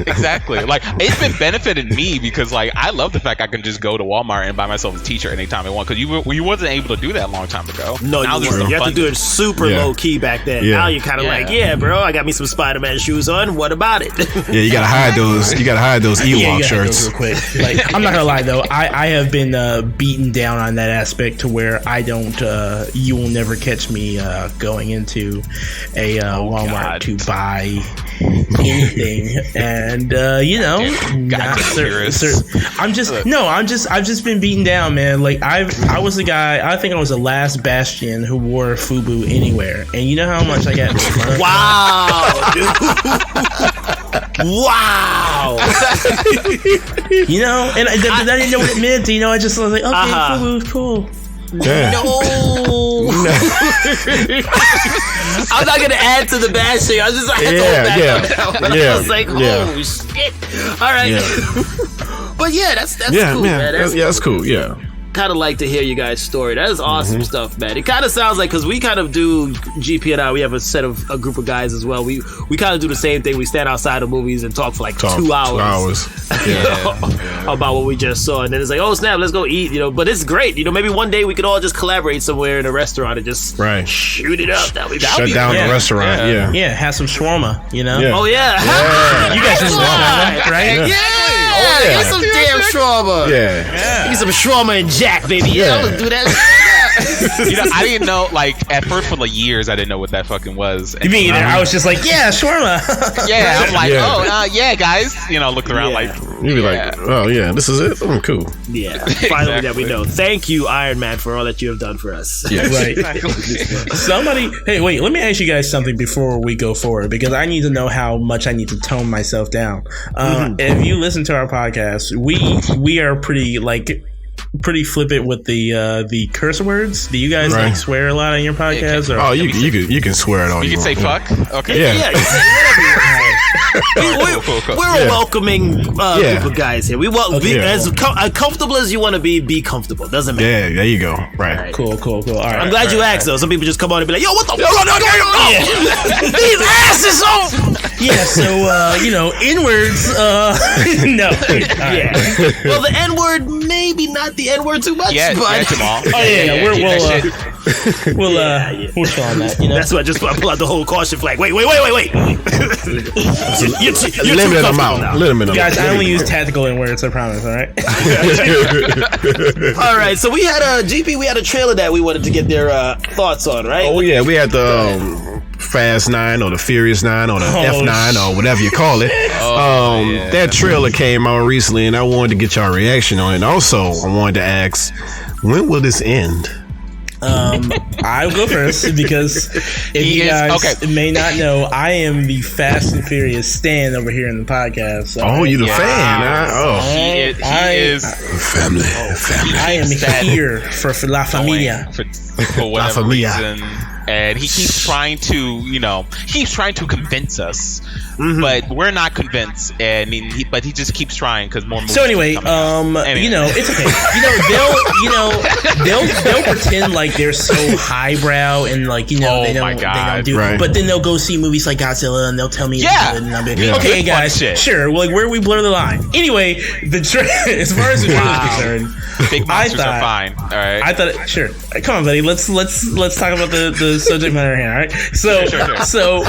Exactly. It's been benefiting me because I love the fact I can just go to Walmart and buy myself a t-shirt anytime I want, because you wasn't able to do that a long time ago. No, you have to do it super low key back then. Now you're kind of bro, I got me some Spider-Man shoes on. What about it? Yeah, you gotta hide those. You gotta hide those Ewok shirts real quick. I'm not gonna lie though, I have been beaten down on that aspect to where I don't. You will never catch me going into a Walmart to buy anything, and I've just been beaten down, man. I was the guy. I think I was the last bastion who wore FUBU anywhere, and you know how much I got. Wow, dude. Wow. And I didn't know what it meant. I just was like, okay, FUBU's cool. Yeah. No. I'm not gonna add to the bashing. I was just I was like, oh shit. All right. Yeah. But that's cool, man. That's cool. Yeah. Kind of like to hear you guys' story. That is awesome stuff, man. It kind of sounds like, because we kind of do, GP and I, we have a group of guys as well. We kind of do the same thing. We stand outside of movies and talk for 2 hours. About what we just saw, and then it's like, oh snap, let's go eat. But it's great. Maybe one day we could all just collaborate somewhere in a restaurant and just shoot it up. Shut down the restaurant. Yeah. Have some shawarma. Oh yeah. You guys just shawarma, right? Yeah. Get some damn shawarma. Yeah. Get some shawarma and Jack, baby. Yeah, let's do that. I didn't know, at first for years, I didn't know what that fucking was. You mean I was just like, yeah, shawarma. Yeah, I'm like, guys. Look around you'd be like, oh yeah, this is it. Oh, cool. Yeah, finally that we know. Thank you, Iron Man, for all that you have done for us. Yeah, right. Hey, wait. Let me ask you guys something before we go forward, because I need to know how much I need to tone myself down. If you listen to our podcast, we are pretty flippant with the curse words. Do you guys swear a lot on your podcast? You can swear it all. You can say fuck. Okay. Yeah. You say whatever you want to say. We're a welcoming group of guys here. We be as comfortable as you want to be comfortable. Doesn't matter. Yeah, there you go. Right. Cool. All right. I'm glad you asked though. Some people just come on and be like, yo, what the fuck? These asses on. Yeah, so N-words, no. Yeah. Well, the N-word, maybe not the N-word too much, but Jamal. We'll show on that. That's why I just pull out the whole caution flag. Wait. You're limit them out. Limit them. Guys, I only use tactical N-words, I promise, all right? All right, so we had a trailer that we wanted to get their thoughts on, right? Oh, yeah, we had the Fast 9 or the Furious 9 or the F9 or whatever you call it. That trailer came out recently, and I wanted to get y'all reaction on it. Also, I wanted to ask, when will this end? I'll go first because if you guys may not know, I am the Fast and Furious stan over here in the podcast. So you the fan? Huh? He is family. I am here for La Familia. For whatever reason. And he keeps trying to convince us, but we're not convinced. And but he just keeps trying because more movies. So anyway, it's okay. They'll pretend like they're so highbrow and like they don't do. Right. But then they'll go see movies like Godzilla and they'll tell me it's good, and I'll be okay, guys, sure. Well, like where we blur the line. Anyway, as far as the trailer is concerned, big monsters are fine. All right, I thought sure. Come on, buddy. Let's talk about the subject matter here. All right. So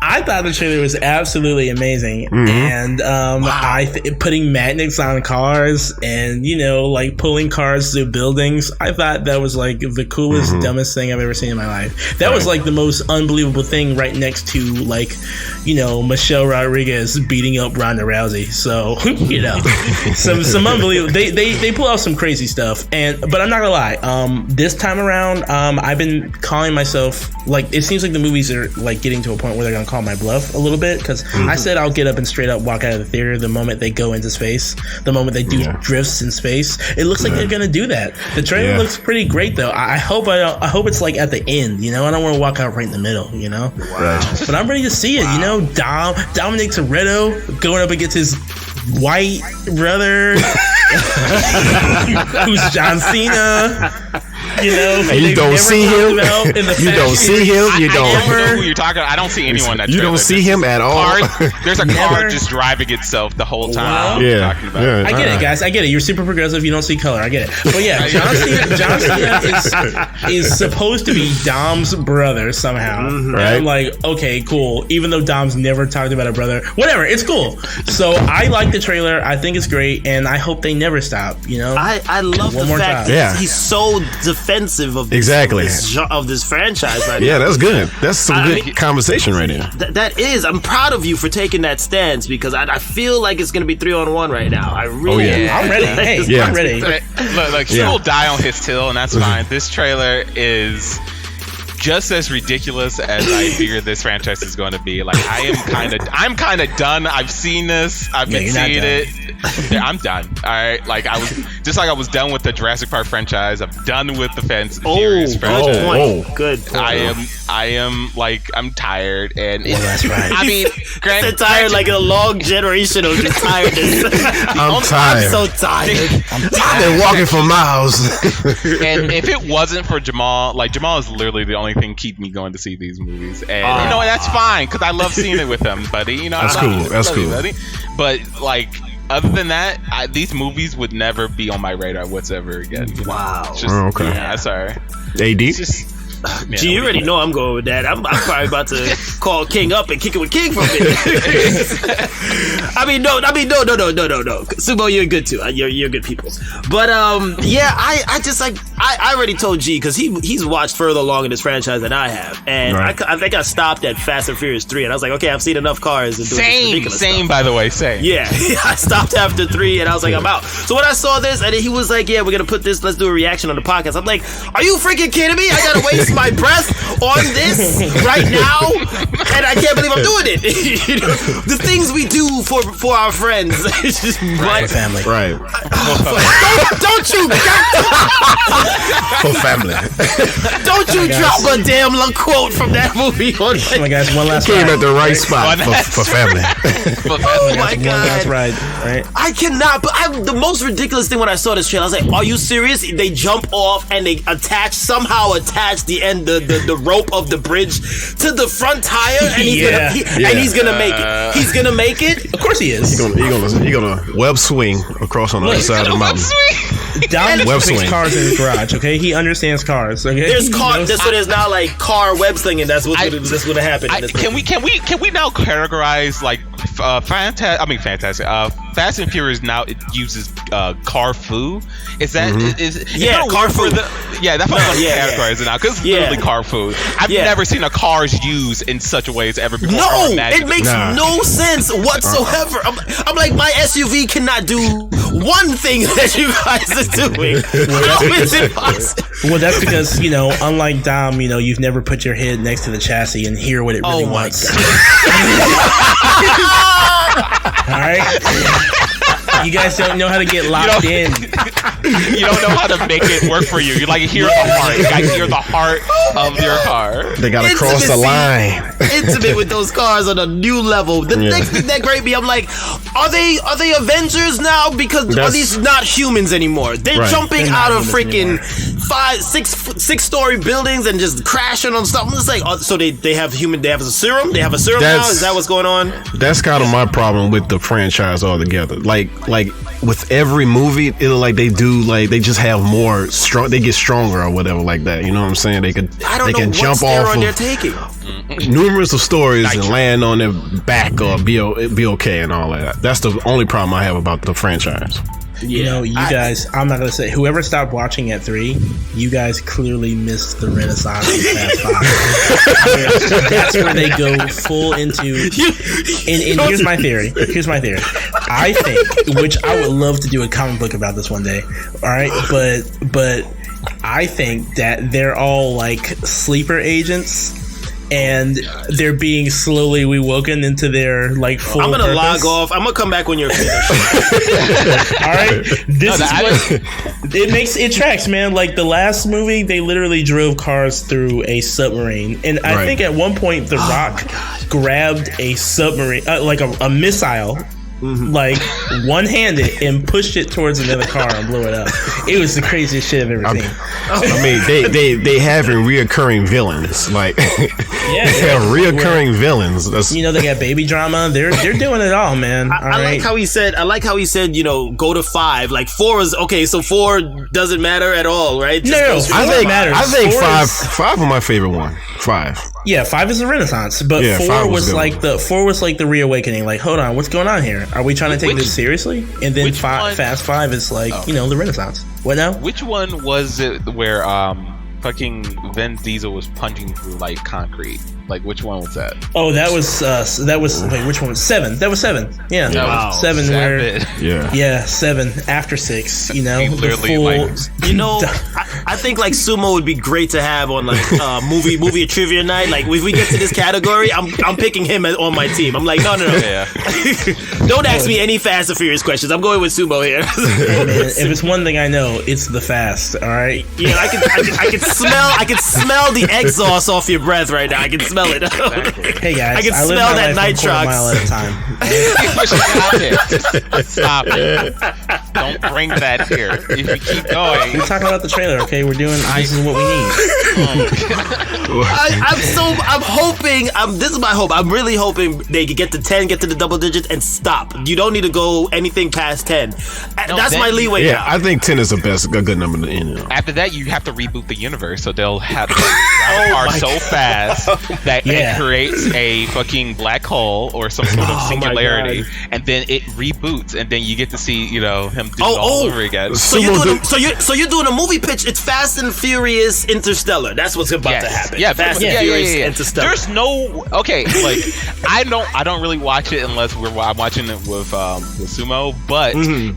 I thought the trailer was absolutely amazing, and putting magnets on cars and like pulling cars through buildings. I thought that was like the coolest, dumbest thing I've ever seen in my life. That was like the most unbelievable thing, right next to like Michelle Rodriguez beating up Ronda Rousey. So some unbelievable. They pull out some crazy stuff, but I'm not gonna lie. This time around, I've been calling myself, like, it seems like the movies are like getting to a point where they're gonna call my bluff a little bit, because I said I'll get up and straight up walk out of the theater the moment they go into space, the moment they do drifts in space. It looks like they're gonna do that. The trailer looks pretty great though. I hope it's like at the end. I don't want to walk out right in the middle. Right. But I'm ready to see it. Dominic Toretto going up against his white brother, who's John Cena. You don't see him. You don't see him. You don't. I don't know who you're talking about. I don't see anyone that. You don't see him at all. There's a car just driving itself the whole time. I get it, guys. I get it. You're super progressive. You don't see color. I get it. But yeah, John Cena is supposed to be Dom's brother somehow. Right? I'm like, okay, cool. Even though Dom's never talked about a brother, whatever. It's cool. So I like the trailer. I think it's great, and I hope they never stop. I love the fact that he's so defensive of this franchise right now. That's good. That's some good conversation right there. That is. I'm proud of you for taking that stance, because I feel like it's going to be 3-on-1 right now. I really I'm ready. Hey, I'm ready. Look, he will die on his hill, and that's fine. This trailer is just as ridiculous as I figured this franchise is going to be. Like, I'm kind of done. I've seen this. I've been seeing it. I'm done. All right. Like, I was done with the Jurassic Park franchise. I'm done with the Furious franchise. Good. I am like, I'm tired, and that's right. I mean, granted, tired like a long generation of just tiredness. I'm tired. I'm so tired. I've been walking for miles. And if it wasn't for Jamal, like, Jamal is literally the only thing keep me going to see these movies, and that's fine, because I love seeing it with him, buddy. That's cool. That's cool, buddy. But like, other than that, these movies would never be on my radar whatsoever again. Wow. Okay. Yeah, sorry. AD. Gee, you already know I'm going with that. I'm probably about to call King up and kick it with King for a minute. No. Subo, you're good too. You're good people. But I already told G, because he's watched further along in this franchise than I have, and I think I stopped at Fast and Furious 3, and I was like, okay, I've seen enough cars and doing this ridiculous stuff. By the way, same. Yeah, I stopped after 3, and I was like, I'm out. So when I saw this, and he was like, yeah, we're gonna put this. Let's do a reaction on the podcast. I'm like, are you freaking kidding me? I gotta waste my breath on this right now, and I can't believe I'm doing it. The things we do for our friends. It's just family. Right. Don't you for family. Don't you drop a damn quote from that movie on Oh my gosh, one last came at the right spot for family. Oh my god. One last ride, right? I cannot, but the most ridiculous thing when I saw this trailer, I was like, are you serious? They jump off and they somehow attach the end, the rope of the bridge to the front tire, and he's gonna make it. He's gonna make it. Of course he is. He's gonna web swing across on the other side of the mountain. Dominic fixes cars in his garage. Okay, he understands cars. Okay, there's car. So there's now like car web slinging. That's what's gonna happen. Can we now categorize like fantastic. Fast and Furious now it uses car foo. Is that car foo? That's what I'm categorizing it now, because it's literally car foo. I've never seen a cars used in such a way as ever before. No, it makes no sense whatsoever. I'm like, my SUV cannot do one thing that you guys are doing. How is it possible? Well, that's because, unlike Dom, you've never put your head next to the chassis and hear what it really wants. All right? You guys don't know how to get locked in. You don't know how to make it work for you. You hear the heart. You gotta hear the heart of your car. They gotta cross the line. Intimate with those cars on a new level. The next thing that grade me, I'm like, are they Avengers now? Because are these not humans anymore? They're jumping out of freaking 6-story buildings and just crashing on stuff. I'm just like, so they have a serum? They have a serum now? Is that what's going on? That's kind of my problem with the franchise altogether. Like with every movie, it'll they just have more strong. They get stronger or whatever like that. You know what I'm saying? They can jump off they're taking. Numerous of stories and land on their back or be okay and all that. That's the only problem I have about the franchise. You guys, I'm not going to say, whoever stopped watching at 3, you guys clearly missed the renaissance of Fast 5. That's where they go full into, and here's my theory. I think, which I would love to do a comic book about this one day, all right? But I think that they're all sleeper agents, and they're being slowly rewoken into their full I'm gonna purpose. log off. I'm gonna come back when you're finished. All right, it tracks, man. The last movie, they literally drove cars through a submarine, and I think at one point The Rock grabbed a submarine, a missile. Mm-hmm. One-handed and pushed it towards another car and blew it up. It was the craziest shit I've ever seen. I mean, they having reoccurring villains. They have reoccurring villains. They got baby drama. They're doing it all, man. I like how he said. Go to 5. 4 is okay. So 4 doesn't matter at all, right? I think 5 was my favorite one. 5. Yeah, 5 is the Renaissance, but 4 was the reawakening. Hold on, what's going on here? Are we trying to take this seriously? And then Fast 5 is the Renaissance. What now? Which one was it where fucking Vin Diesel was punching through concrete? Which one was that? Oh, that was wait, which one was 7? That was 7. Yeah. Wow. 7 where 7 after 6, He literally I think Sumo would be great to have on movie trivia night. If we get to this category, I'm picking him on my team. I'm no. Yeah. Don't ask me any Fast and Furious questions. I'm going with Sumo here. Hey, man, if it's one thing I know, it's the fast. All right. Yeah, I can smell the exhaust off your breath right now. I can smell it. Exactly. Hey guys, I can smell that nitrox. Mile at a time. Stop it. Don't bring that here. If you keep going. We're talking about the trailer, okay? This is what we need. I'm hoping. This is my hope. I'm really hoping they could get to 10, get to the double digits, and stop. You don't need to go anything past 10. That's my leeway. Yeah, I think 10 is a good number to end. After that, you have to reboot the universe, so they'll have to drive a car so fast that it creates a fucking black hole or some sort of singularity, and then it reboots, and then you get to see him do it all over again. So you're doing a movie pitch. It's Fast and Furious Interstellar. That's what's about to happen. Yeah, Fast and Furious Interstellar. There's no I don't really watch it unless I'm watching it with Sumo. But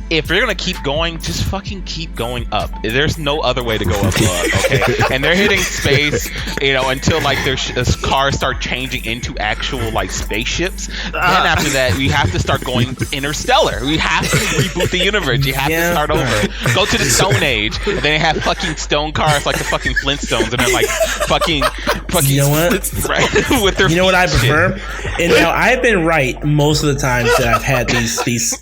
if you're gonna keep going, just fucking keep going up. There's no other way to go up. Okay, and they're hitting space, until their cars start changing into actual spaceships. Then after that, we have to start going interstellar. We have to reboot the universe. You have to start over. Go to the Stone Age, and then they have fucking stone cars like the fucking Flintstones, and they're fucking. You know what? Right, with their. You know what I prefer? And I've been right most of the times that I've had these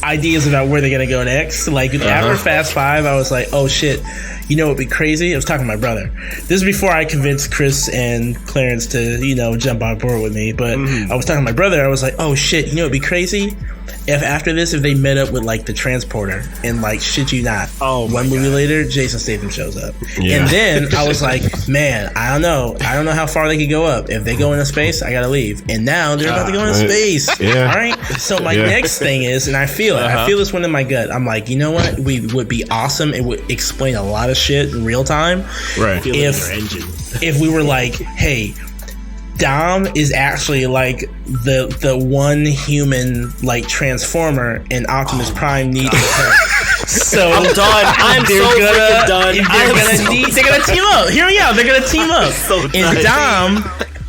ideas about where they're gonna go next. After Fast 5, I was like, oh shit. You know what would be crazy? I was talking to my brother. This is before I convinced Chris and Clarence to, jump on board with me. But I was talking to my brother. I was like, oh shit, you know what would be crazy? If after this, if they met up with the transporter and shit you not, one movie later, Jason Statham shows up. Yeah. And then I was like, man, I don't know how far they could go up. If they go into space, I gotta leave. And now they're about to go into space. Yeah. All right. So my next thing is, and I feel it. I feel this one in my gut. I'm like, you know what? We would be awesome. It would explain a lot of shit in real time. Right. If we were hey, Dom is actually like the one human like transformer, and Optimus Prime needs her. So I'm done. I'm so freaking done. They're gonna team up. Hear me out. They're gonna team up. And Dom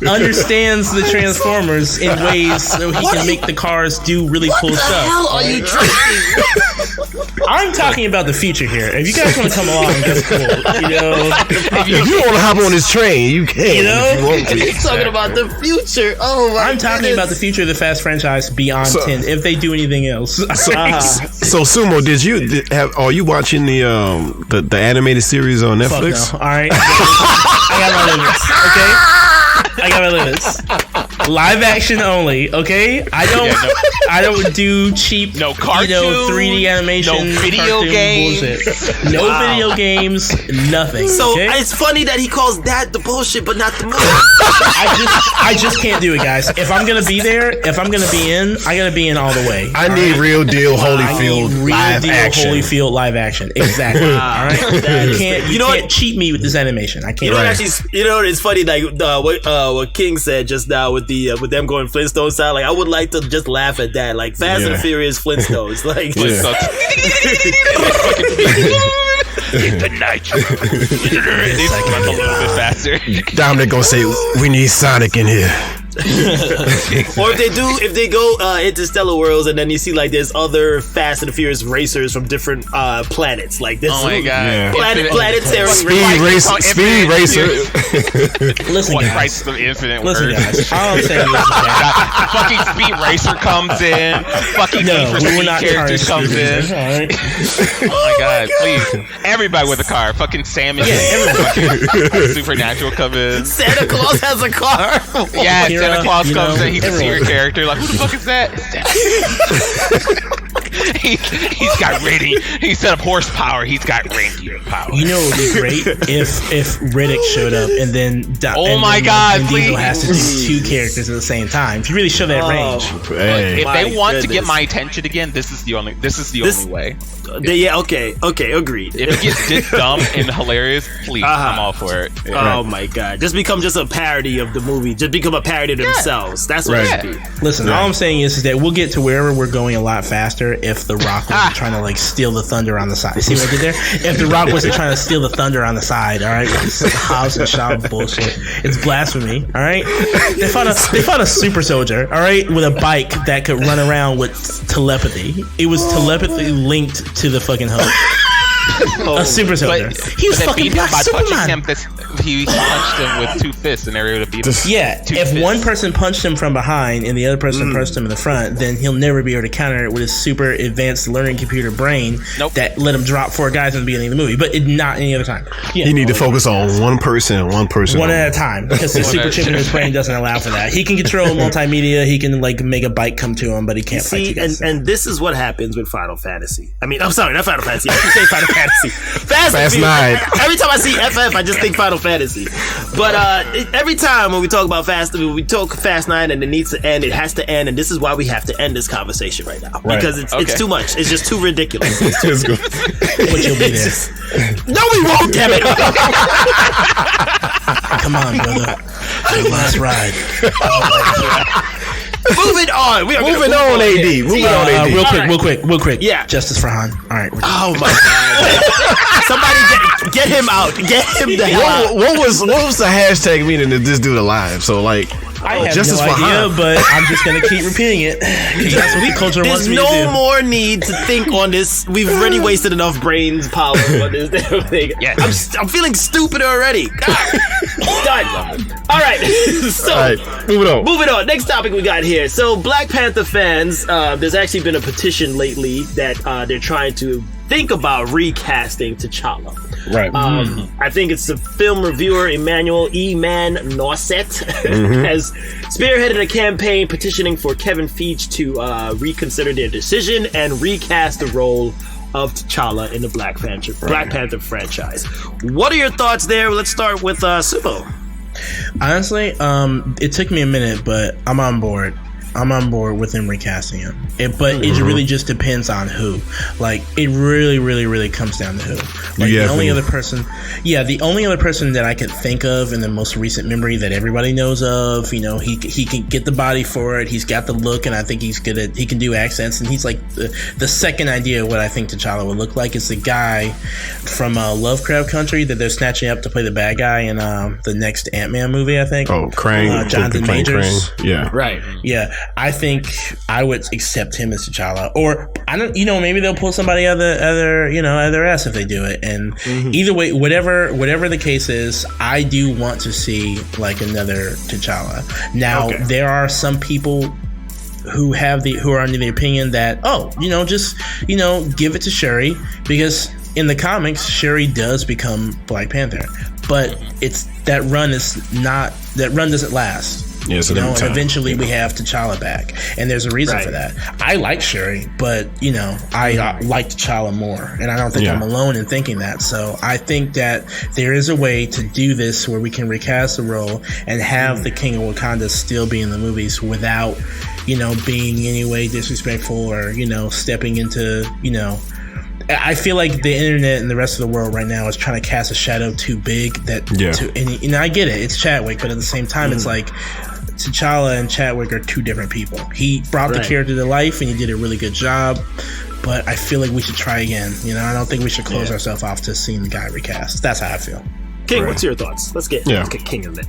understands the Transformers in ways so he can make the cars do really cool stuff. What the hell are you drinking? I'm talking about the future here. If you guys want to come along, that's cool. You know, if you want to hop on this train, you can. You know, if you want to. You're talking about the future. Oh my! I'm talking about the future of the Fast franchise beyond 10. If they do anything else. So Sumo, are you watching the animated series on Netflix? Fuck no. All right, I got my limits. Okay. I got my limits. Live action only, okay? I don't do cheap, cartoon, 3D animation, no video games, bullshit. No video games, nothing. So okay? It's funny that he calls that the bullshit, but not the movie. I just can't do it, guys. If I'm gonna be there, if I'm gonna be in, I gotta be in all the way. I need real deal Holyfield live action. Holyfield live action, exactly. All right, you can't cheat me with this animation. I can't. It's funny, like what King said just now with them going Flintstone style. Like I would like to just laugh at that. Like Fast and Furious Flintstones. Like in the night, they run a little bit faster. Dominic gonna say, "We need Sonic in here." Or if they go interstellar worlds, and then you see like there's other Fast and Furious racers from different planets. Like this, oh my god, planetary speed racer. Listen, what guys. Christ of infinite Listen, words. guys. All I'm saying is fucking Speed Racer comes in. Fucking Need for Speed characters comes in. Right. Oh my god, please. Everybody with a car. Fucking Sam and Supernatural come in. Santa Claus has a car. Yeah, Santa Claus comes in. He's a secret character. Like, who the fuck is that? He's got reindeer. He set up horsepower. He's got reindeer power. You know, it would be great if Riddick showed up and then Diesel has to do two characters at the same time. If you really show that range, if they want to get my attention again, this is the only way. Yeah, okay, agreed. If it gets this dumb and hilarious, please, I'm all for it. Yeah. Oh my god, just become just a parody of the movie. Just become a parody of themselves. That's what it should be. Listen, all I'm saying is that we'll get to wherever we're going a lot faster if The Rock wasn't trying to like steal the thunder on the side. See what I did there? If The Rock wasn't trying to steal the thunder on the side, all right, Hobbs and Shaw bullshit. It's blasphemy. All right, they found a super soldier, all right, with a bike that could run around with telepathy. It was telepathy linked to the fucking hub. A super soldier. He was fucking Black Superman. He punched him with two fists and they were able to beat him. Yeah, if one person punched him from behind and the other person punched him in the front, then he'll never be able to counter it with his super advanced learning computer brain that let him drop 4 guys in the beginning of the movie, but not any other time. Yeah. You need to focus on one person. One at a time, because the super chip in his brain doesn't allow for that. He can control multimedia, he can like make a bike come to him, but he can't fight you guys. And this is what happens with Final Fantasy. I mean, I'm sorry, not Final Fantasy. I keep saying Final Fantasy. Fast 9. Every time I see FF, I just think Final Fantasy. But every time when we talk about we talk Fast 9 and it needs to end, it has to end, and this is why we have to end this conversation right now. Because it's too much. It's just too ridiculous. But you'll be there. No, we won't, damn it. Come on, brother. Your last ride. Moving on. We are moving on, AD. Moving on, AD. Real quick. Yeah. Justice for Han. All right. Oh my god. Somebody get him out. Get him the hell out. What was the hashtag meaning to this dude alive? So like, I have no idea, but I'm just gonna keep repeating it. That's what culture wants me to do. There's no more need to think on this. We've already wasted enough brains power on this damn thing. Yeah. I'm feeling stupid already. God. Done. All right. So moving on. Next topic we got here. So Black Panther fans, there's actually been a petition lately that they're trying to think about recasting T'Challa. Right. I think it's the film reviewer Emmanuel E-Man Norset has spearheaded a campaign petitioning for Kevin Feige to reconsider their decision and recast the role of T'Challa in the Black Panther franchise. What are your thoughts there? Let's start with Sumo. Honestly, it took me a minute, but I'm on board. I'm on board with them recasting him. But it really just depends on who. Like, it really, really, really comes down to who. Like, the only other person that I could think of in the most recent memory that everybody knows of, you know, he can get the body for it. He's got the look, and I think he can do accents. And he's like the second idea of what I think T'Challa would look like is the guy from Lovecraft Country that they're snatching up to play the bad guy in the next Ant-Man movie, I think. Oh, Krang. Jonathan Majors. Krang. Yeah. Right. Yeah. I think I would accept him as T'Challa. Or, I don't, you know, maybe they'll pull somebody other ass if they do it. And either way, whatever the case is, I do want to see like another T'Challa. Now, there are some people who are under the opinion that, just give it to Shuri, because in the comics Shuri does become Black Panther, but that run doesn't last. Yes, and eventually we have T'Challa back, and there's a reason for that. I like Shuri, but I like T'Challa more, and I don't think I'm alone in thinking that. So I think that there is a way to do this where we can recast the role and have the King of Wakanda still be in the movies without being in any way disrespectful or stepping into I feel like the internet and the rest of the world right now is trying to cast a shadow too big and I get it, it's Chadwick, but at the same time it's like T'Challa and Chadwick are two different people. He brought the character to life and he did a really good job, but I feel like we should try again. I don't think we should close ourselves off to seeing the guy recast. That's how I feel. King, what's your thoughts? Let's get King in there.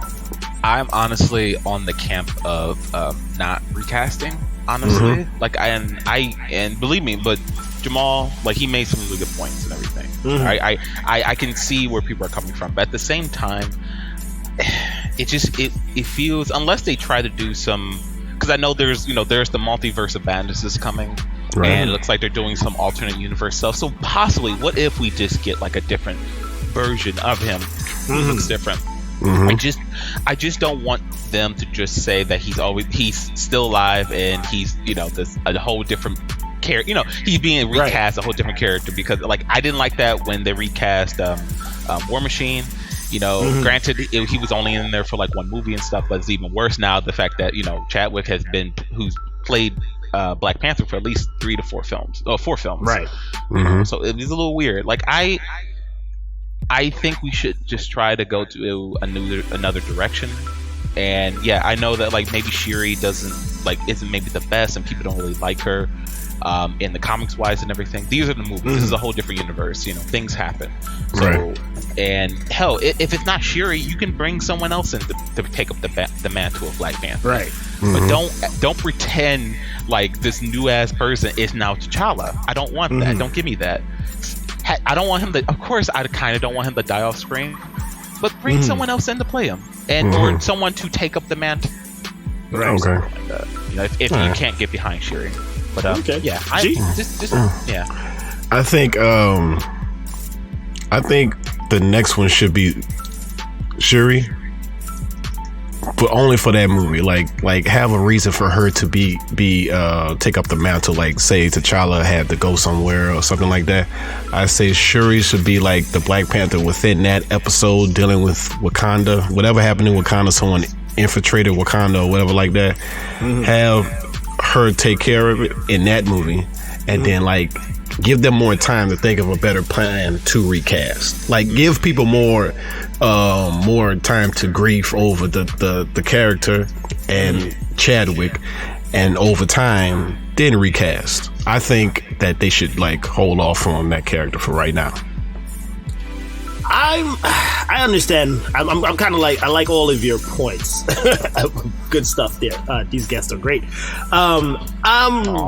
I'm honestly on the camp of not recasting. Honestly, and believe me, but Jamal, like, he made some really good points and everything. I can see where people are coming from, but at the same time, it feels, unless they try to do some, because I know there's the multiverse of madness coming, and it looks like they're doing some alternate universe stuff. So possibly, what if we just get like a different version of him who looks different? I just don't want them to just say that he's still alive and he's a whole different character. He's being recast a whole different character, because like I didn't like that when they recast War Machine. Granted, he was only in there for like one movie and stuff, but it's even worse now the fact that Chadwick who's played Black Panther for at least 3 to 4 films. 4 films, right? So it was a little weird. Like I think we should just try to go to another direction. And I know that like maybe Shuri isn't maybe the best, and people don't really like her in the comics wise and everything. These are the movies. This is a whole different universe. Things happen. So, and hell, if it's not Shuri, you can bring someone else in to take up the mantle of Black Panther. Right. But don't pretend like this new ass person is now T'Challa. I don't want that. Don't give me that. I don't want him to. Of course, I kind of don't want him to die off screen, but bring someone else in to play him, or someone to take up the mantle. Right. Okay. If you can't get behind Shuri, but I think the next one should be Shuri, but only for that movie. Like have a reason for her to be take up the mantle. Like say T'Challa had to go somewhere or something like that. I say Shuri should be like the Black Panther within that episode, dealing with Wakanda. Whatever happened in Wakanda, someone infiltrated Wakanda or whatever like that. Have her take care of it in that movie, and then like give them more time to think of a better plan to recast. Like give people more time to grieve over the character and Chadwick, and over time then recast. I think that they should like hold off on that character for right now. I understand. I'm kind of like, I like all of your points. Good stuff there. These guests are great. I'm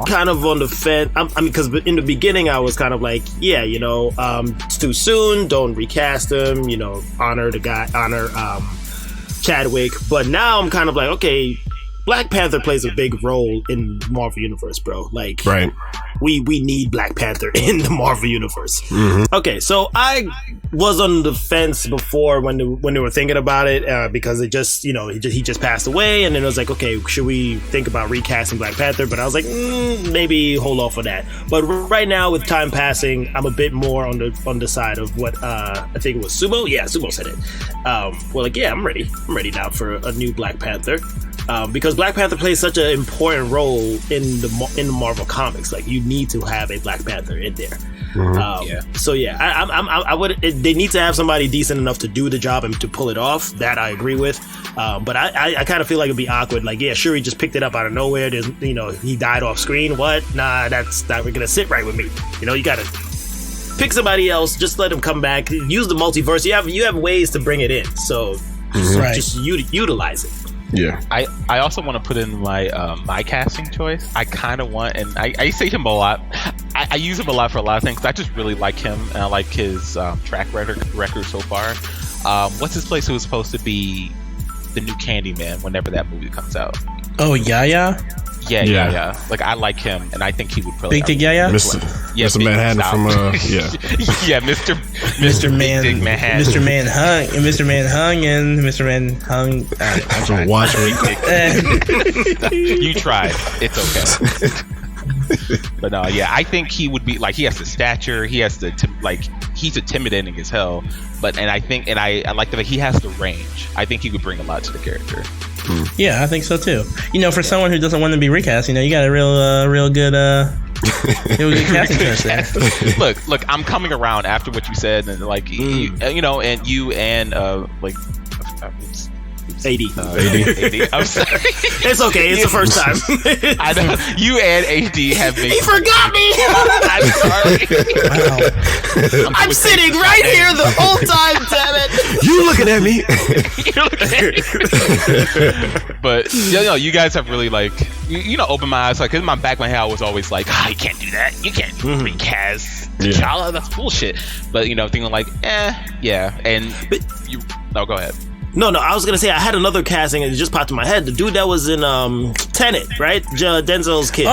kind of on the fence. Because in the beginning I was kind of like, it's too soon. Don't recast him. Honor Chadwick. But now I'm kind of like, okay, Black Panther plays a big role in Marvel Universe, bro. Like, right. We need Black Panther in the Marvel Universe. Okay, so I was on the fence before when they were thinking about it, because it just, he just passed away, and then it was like, okay, should we think about recasting Black Panther? But I was like, maybe hold off on that. But right now, with time passing, I'm a bit more on the side of what I think it was Sumo. Yeah, Sumo said it. I'm ready now for a new Black Panther. because Black Panther plays such an important role in the Marvel comics. Like, you need to have a Black Panther in there. So yeah, I would. They need to have somebody decent enough to do the job and to pull it off. That I agree with. But I kind of feel like it'd be awkward. Like, yeah, sure, he just picked it up out of nowhere. There's, he died off screen. What? Nah, that's not gonna sit right with me. You gotta pick somebody else. Just let him come back. Use the multiverse. You have ways to bring it in. So just utilize it. Yeah. I also want to put in my casting choice. I kind of want, and I say him a lot. I use him a lot for a lot of things. I just really like him, and I like his track record so far. What's his place? Who was supposed to be the new Candyman whenever that movie comes out? Oh, Yaya? Yeah. Like, I like him, and I think he would probably. Big Dick Yaya? Mr. Manhattan from yeah, Mr. Manhattan. Mr. Man Hung. I'm watching. You tried. It's okay. But no, yeah, I think he would be like, he has the stature, he has the he's intimidating as hell. But I like that he has the range. I think he would bring a lot to the character. Yeah, I think so too. For someone who doesn't want to be recast, you got a real good casting choice there. Look, I'm coming around after what you said, and AD. I'm sorry. It's okay. It's the first time. I know. You and AD have been. He forgot me. I'm sorry. Wow. I'm sitting right here the whole time. Damn it. You looking at me? But you guys have really opened my eyes. Like, in my back of my head, I was always like, you can't do that. You can't recast T'Challa. That's bullshit. But thinking like, yeah. And go ahead. No, I was gonna say I had another casting and it just popped in my head. The dude that was in Tenet, right? Denzel's kid. Yeah.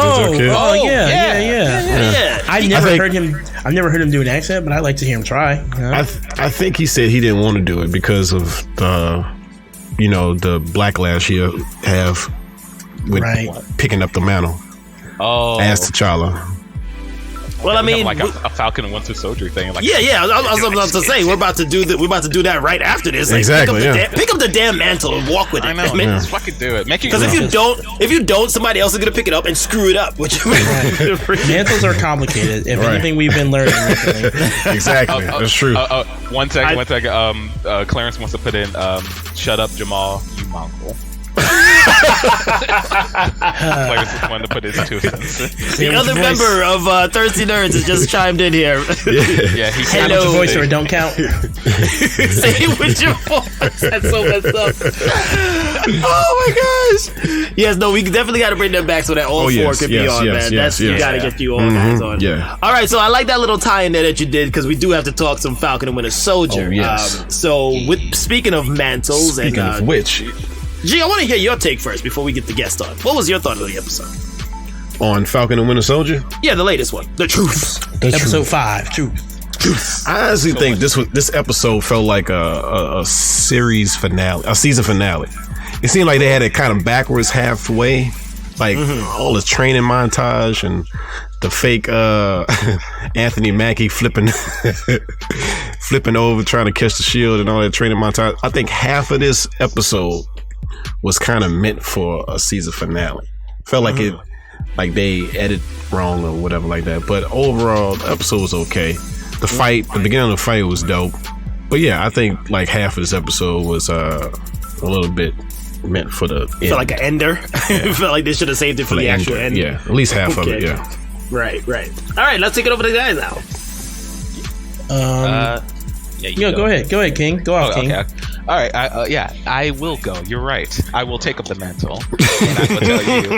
I've never heard him do an accent, but I'd like to hear him try. I think he said he didn't want to do it because of the backlash he'll have with picking up the mantle as T'Challa. Well, I mean, like a Falcon and Winter Soldier thing. Like, I was about to say we're about to do that. We're about to do that right after this. Like, exactly. Pick up the damn mantle and walk with it. I know. Just fucking do it. Because if you don't, somebody else is gonna pick it up and screw it up. Mantles are complicated. If anything, we've been learning recently. Exactly. That's true. One second. Clarence wants to put in, "Shut up, Jamal, you mongrel." Clarence just wanted to put his 2 cents. The other member of Thirsty Nerds has just chimed in here. Yeah, he said, "Hello, your voice or it don't count." Say it with your voice. That's so messed up. Oh my gosh. Yes, no, we definitely got to bring them back so that all four could be on, man. You got to get you all guys on. Yeah. All right, so I like that little tie in there that you did because we do have to talk some Falcon and Winter Soldier. Oh, yes. Speaking of mantles, of which. G, I want to hear your take first before we get the guest on. What was your thought of the episode? On Falcon and Winter Soldier? Yeah, the latest one. The Truth. Episode 5. Truth. I honestly think this episode felt like a series finale, a season finale. It seemed like they had it kind of backwards halfway, like all the training montage and the fake Anthony Mackie flipping over trying to catch the shield and all that training montage. I think half of this episode was kind of meant for a season finale. Felt like it, like they edited wrong or whatever like that. But overall, the episode was okay. The beginning of the fight was dope. But yeah, I think like half of this episode was a little bit meant for the end. Felt like an ender. It felt like they should have saved it for the actual end. Yeah, at least half of it. Yeah. Right. All right, let's take it over to the guys now. Go ahead, King. Go off, King. Okay. All right, I will go. You're right. I will take up the mantle, and I will tell you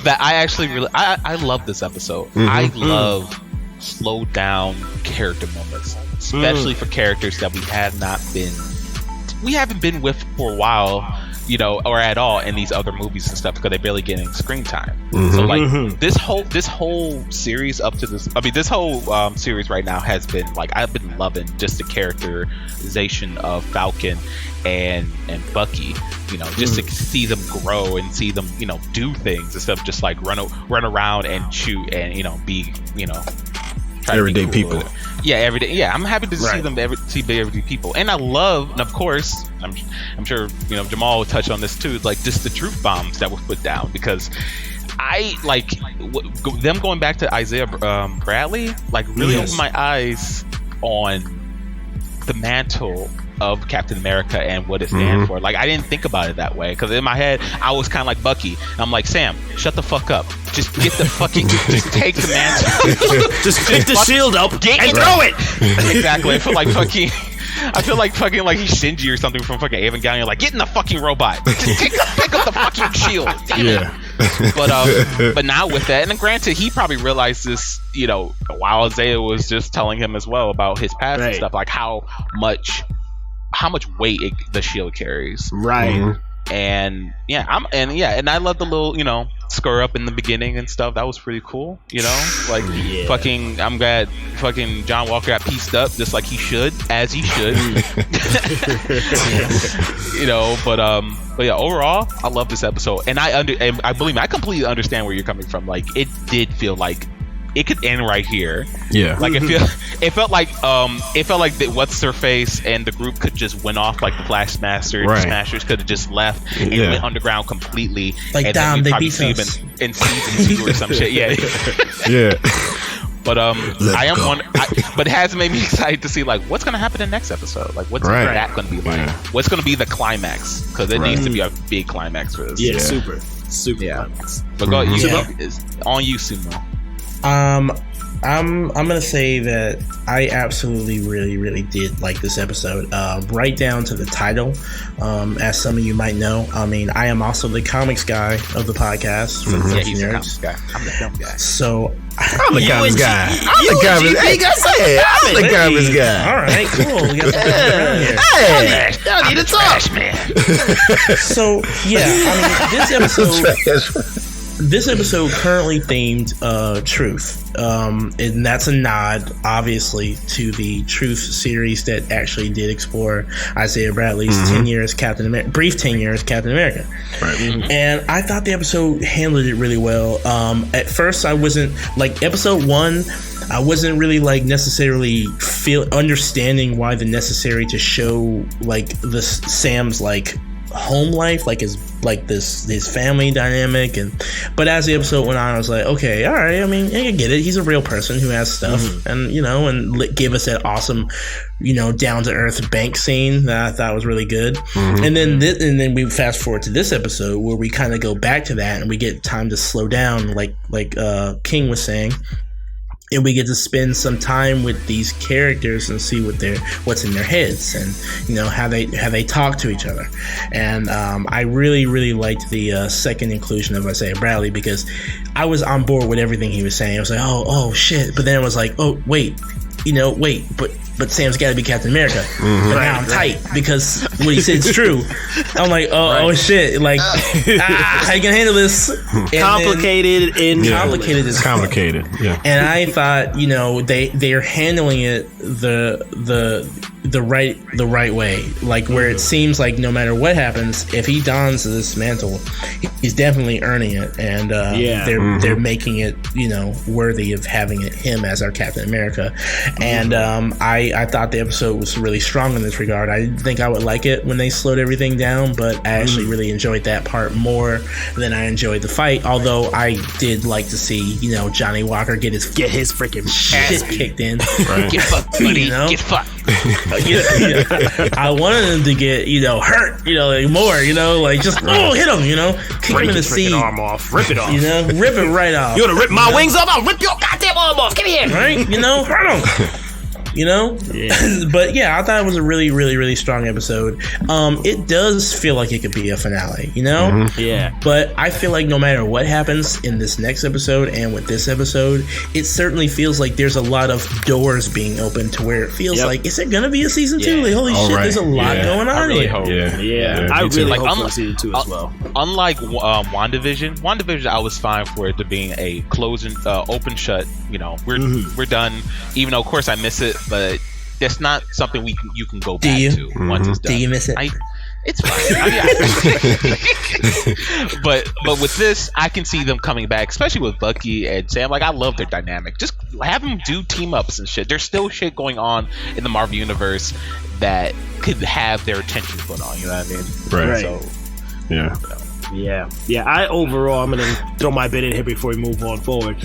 that I actually I love this episode. I love slow down character moments, especially for characters that we haven't been with for a while, or at all in these other movies and stuff, because they're barely getting screen time. So like this whole series up to this, this whole series right now has been like, I've been loving just the characterization of Falcon and Bucky, just to see them grow and see them, do things instead of just like run around and shoot and be, everyday people. Yeah, everyday. Yeah, I'm happy to see them see everyday people, and I love, and of course, I'm sure Jamal will touch on this too. Like just the truth bombs that were put down, because I like them going back to Isaiah Bradley. Like really opened my eyes on the mantle of Captain America and what it stands for. Like I didn't think about it that way, because in my head I was kind of like Bucky. I'm like, Sam, shut the fuck up. Just get the fucking, just take the mantle. just pick the shield up and throw it. Exactly. I feel like fucking like he's Shinji or something from fucking Evangelion. Like, get in the fucking robot. Just pick up the fucking shield. Damn it. But now with that, and then granted, he probably realized this, while Isaiah was just telling him as well about his past and stuff, like how much weight the shield carries. Right. And I love the little, screw up in the beginning and stuff. That was pretty cool, fucking, I'm glad fucking John Walker got pieced up just like he should, as he should. But yeah, overall, I love this episode, and I believe me, I completely understand where you're coming from. Like, it did feel like it could end right here. Yeah. Like it felt like the what's their face and the group could just went off, like the Flash Smashers could have just left and went underground completely. Like, and damn, they beat us in season 2 or some shit. Yeah. Yeah. But but it has made me excited to see like what's gonna happen in the next episode. Like what's that gonna be like? What's gonna be the climax? Because it needs to be a big climax for this. Yeah, super climax. But go, it's on you, Sumo. I'm gonna say that I absolutely really did like this episode, right down to the title. As some of you might know, I mean, I am also the comics guy of the podcast. For he's the comics guy. I'm the film guy. So I'm the comics guy. I'm the comics guy. All right, cool. We got some y'all need to talk, man. So yeah, I mean, this episode currently themed Truth, and that's a nod, obviously, to the Truth series that actually did explore Isaiah Bradley's 10 years Captain America, brief 10 years Captain America. Right. And I thought the episode handled it really well. At first, I wasn't like episode 1. I wasn't really like necessarily understanding why the necessary to show like this Sam's like home life, like his family dynamic, but as the episode went on, I was like, okay, all right. I mean, I get it. He's a real person who has stuff, and and give us that awesome, down to earth bank scene that I thought was really good. And then we fast forward to this episode where we kind of go back to that and we get time to slow down, like King was saying. And we get to spend some time with these characters and see what's in their heads, and how they talk to each other. And I really liked the second inclusion of Isaiah Bradley, because I was on board with everything he was saying. I was like, oh shit, but then I was like, oh wait, but Sam's got to be Captain America. But now I'm tight because what he said is true. I'm like, oh shit, like how you gonna handle this? Complicated. It's complicated. Yeah. And I thought, they're handling it the right way, like where it seems like no matter what happens, if he dons this mantle, he's definitely earning it, and they're making it worthy of having him as our Captain America. And I thought the episode was really strong in this regard. I didn't think I would like it when they slowed everything down, but I actually really enjoyed that part more than I enjoyed the fight, although I did like to see Johnny Walker get his freaking shit kicked in. Right. Get fucked, buddy. Get fucked. I wanted him to get hurt, more, just hit him, kick him in the seat, arm off, rip it off, rip it right off. You wanna rip my wings off? I'll rip your goddamn arm off. Give me here, right? Hurt him. But yeah, I thought it was a really strong episode. It does feel like it could be a finale, Yeah. But I feel like no matter what happens in this next episode and with this episode, it certainly feels like there's a lot of doors being opened to where it feels like, is it gonna be a season 2? Like, holy shit, there's a lot going on here. I really hope for season 2 as well. Unlike WandaVision, I was fine for it to being a closing, open shut. We're done. Even though, of course, I miss it. But that's not something you can go back to once it's done. Do you miss it? It's fine. but with this, I can see them coming back, especially with Bucky and Sam. Like, I love their dynamic. Just have them do team ups and shit. There's still shit going on in the Marvel universe that could have their attention put on. You know what I mean? Right. So, yeah. Yeah. I'm gonna throw my bit in here before we move on forward.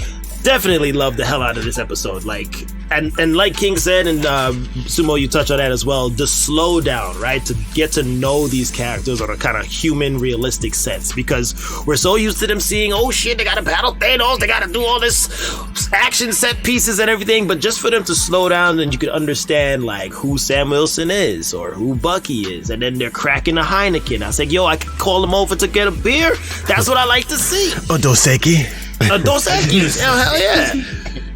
Definitely love the hell out of this episode. Like, and like King said, and Sumo, you touch on that as well. The slowdown, right, to get to know these characters on a kind of human, realistic sense, because we're so used to them seeing, oh shit, they gotta battle Thanos, they gotta do all this action set pieces and everything. But just for them to slow down, and you could understand like who Sam Wilson is or who Bucky is, and then they're cracking a Heineken. I was like, yo, I could call them over to get a beer. That's what I like to see. Odoseki. Dos Equis. Hell yeah.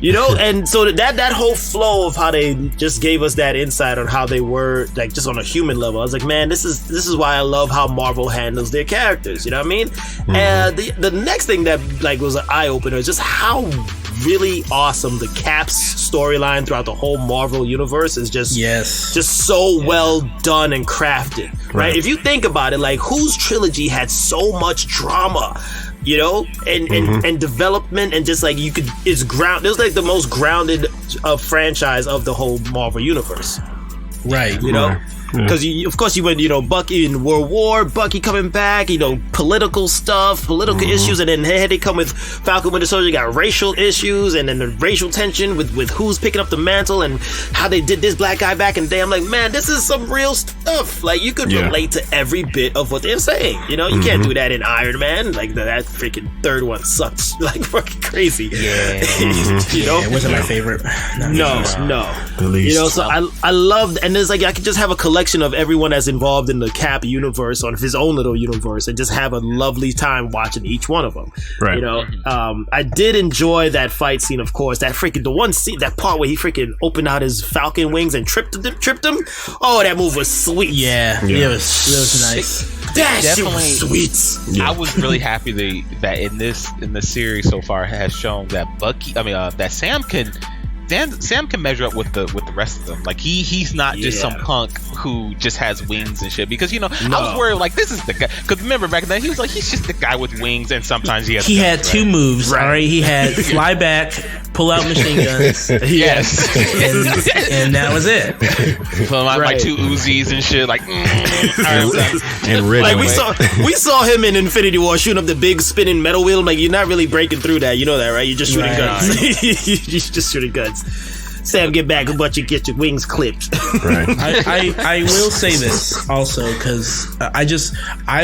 You know, and so that whole flow of how they just gave us that insight on how they were, like, just on a human level. I was like, man, this is why I love how Marvel handles their characters. You know what I mean? And the next thing that like was an eye opener is just how really awesome the Cap's storyline throughout the whole Marvel universe is. Just so well done and crafted. Right? If you think about it, like, whose trilogy had so much drama? You know, and development, and just like it's like the most grounded franchise of the whole Marvel universe, right? You know, because of course you went, you know, Bucky in World War, Bucky coming back, you know, political issues, and then they come with Falcon Winter Soldier, you got racial issues, and then the racial tension with who's picking up the mantle and how they did this black guy back in the day. I'm like, man, this is some real stuff. Like, you could relate to every bit of what they're saying. You know, you can't do that in Iron Man. Like, that freaking third one sucks like fucking crazy. Yeah. You know, it wasn't my favorite. No. You know, so I loved, and there's like, I could just have a collection of everyone that's involved in the Cap universe on his own little universe, and just have a lovely time watching each one of them. Right. You know, I did enjoy that fight scene, of course. That part where he freaking opened out his Falcon wings and tripped him. Oh, that move was sweet. Yeah. It was nice. That shit was sweet. I was really happy that in the series so far has shown that that Sam can measure up with the rest of them. Like, he's not just some punk who just has wings and shit. Because, you know, I was worried, like, this is the guy. Because remember back then, he was like, he's just the guy with wings, and sometimes he had two moves. Right. All right, he had fly back, pull out machine guns. Yes, and that was it. Like two Uzis and shit. Like, and Ridge. Like, we saw him in Infinity War shooting up the big spinning metal wheel. Like, you're not really breaking through that. You know that, right? You're just shooting guns. You're just shooting guns. Sam, get back, but you get your wings clipped. Right. I will say this also, because I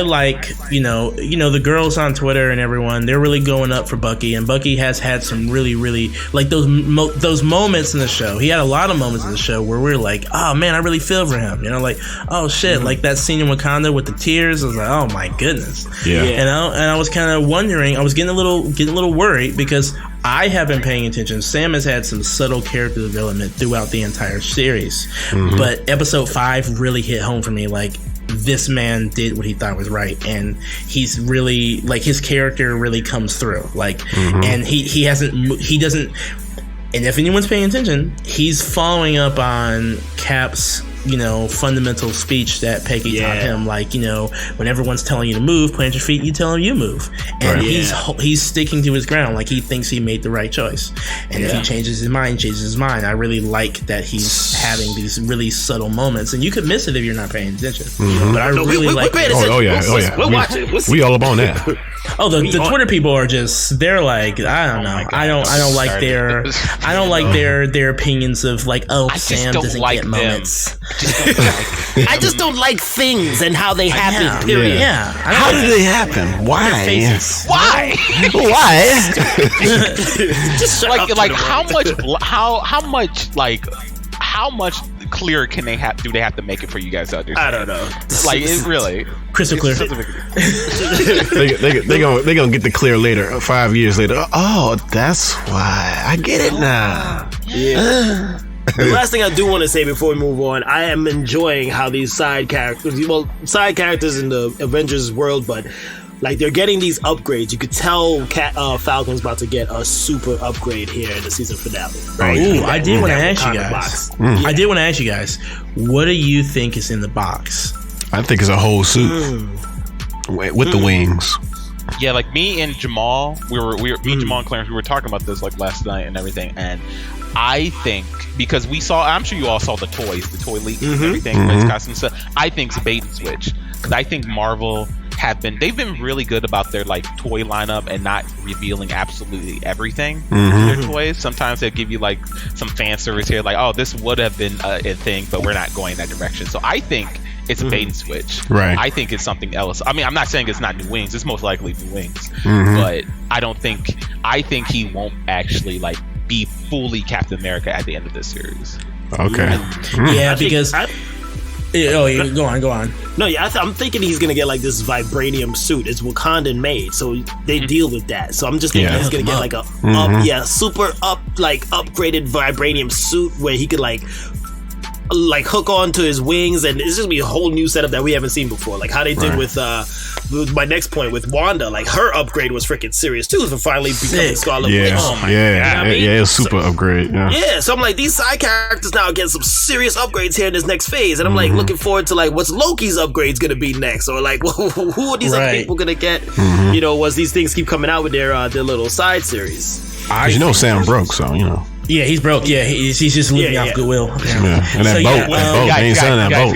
like, you know the girls on Twitter and everyone, they're really going up for Bucky, and Bucky has had some really, really, like, those moments in the show. He had a lot of moments in the show where we're like, oh man, I really feel for him. You know, like, oh shit, like that scene in Wakanda with the tears. I was like, oh my goodness. Yeah. And I was kind of wondering, I was getting a little worried, because I have been paying attention. Sam has had some subtle character development throughout the entire series, but episode 5 really hit home for me. Like, this man did what he thought was right, and he's really, like, his character really comes through. Like, and he doesn't. And if anyone's paying attention, he's following up on Cap's, you know, fundamental speech that Peggy taught him. Like, you know, when everyone's telling you to move, plant your feet, you tell him you move. And he's sticking to his ground. Like, he thinks he made the right choice. And if he changes his mind, I really like that he's having these really subtle moments. And you could miss it if you're not paying attention. But I really like it. Oh yeah. We're watching. We all up on that. The Twitter people are they're like, I don't know. I don't like their opinions of, like, Sam doesn't get moments. I just don't like things and how they happen. Period. Yeah. How do they happen? Why? Why? Just shut up. Like, how much clearer can they have? Do they have to make it for you guys to understand? I don't know. Like, it really crystal clear. They gonna get the clear later. 5 years later. Oh, that's why. I get it now. Yeah. The last thing I do want to say before we move on, I am enjoying how these side characters in the Avengers world, but like, they're getting these upgrades. You could tell Falcon's about to get a super upgrade here in the season finale. Right? Ooh, I did want to ask you guys. I did want to ask you guys, what do you think is in the box? I think it's a whole suit with the wings. Yeah, like me and Jamal, me and Jamal and Clarence, we were talking about this like last night and everything, and I think because I'm sure you all saw the toy leak and everything, costume stuff. I think it's a bait and switch because I think Marvel they've been really good about their like toy lineup and not revealing absolutely everything in their toys. Sometimes they'll give you like some fan service here, like, oh, this would have been a thing, but we're not going that direction. So I think it's a bait and switch. Right. I think it's something else. I mean, I'm not saying it's not new wings. It's most likely new wings, but I think he won't actually like be fully Captain America at the end of this series. Okay. Yeah, because go on. No, yeah, I'm thinking he's gonna get like this vibranium suit. It's Wakandan made, so they deal with that. So I'm just thinking he's gonna get like a super upgraded vibranium suit where he could like hook on to his wings, and it's just gonna be a whole new setup that we haven't seen before. Like how they did with my next point with Wanda. Like her upgrade was freaking serious too for finally becoming Scarlet Witch. Oh my God. Yeah, it's super upgrade. Yeah. So I'm like, these side characters now are getting some serious upgrades here in this next phase, and I'm like looking forward to like what's Loki's upgrades gonna be next, or like who are these other people gonna get? You know, as these things keep coming out with their little side series. Sam broke, so you know. Yeah, he's broke. Yeah, he's just living off goodwill. Yeah, and that boat.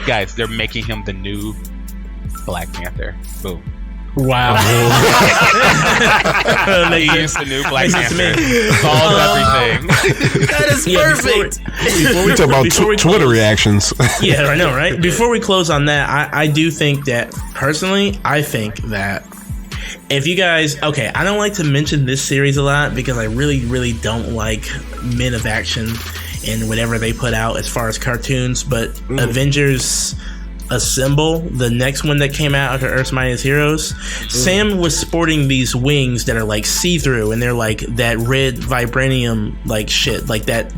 Guys, they're making him the new Black Panther. Boom. Wow. He's the new Black Panther. Solves everything. That is perfect. Before we talk about Twitter reactions. Yeah, I know, right? Before we close on that, I do think that, personally, I think that if you guys, I don't like to mention this series a lot because I really, really don't like Men of Action and whatever they put out as far as cartoons, but Avengers Assemble, the next one that came out after Earth's Mightiest Heroes, Sam was sporting these wings that are like see-through, and they're like that red vibranium like shit, like that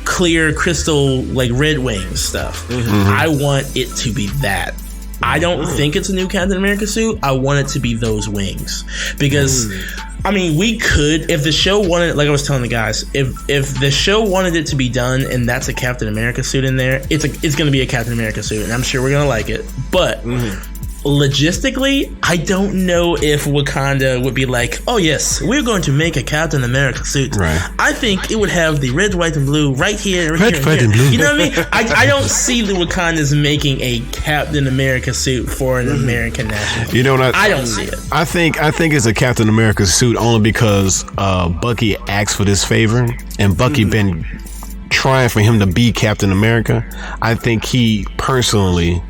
clear crystal like red wings stuff. I want it to be that. I don't think it's a new Captain America suit. I want it to be those wings because I mean, we could, if the show wanted, like I was telling the guys, if the show wanted it to be done and that's a Captain America suit in there, it's going to be a Captain America suit, and I'm sure we're going to like it. But logistically, I don't know if Wakanda would be like, oh yes, we're going to make a Captain America suit. Right. I think it would have the red, white, and blue right here. Red, white, and blue. You know what I mean? I don't see the Wakandas making a Captain America suit for an American national. You know what? I don't see it. I think it's a Captain America suit only because Bucky asked for this favor, and Bucky been trying for him to be Captain America. I think he personally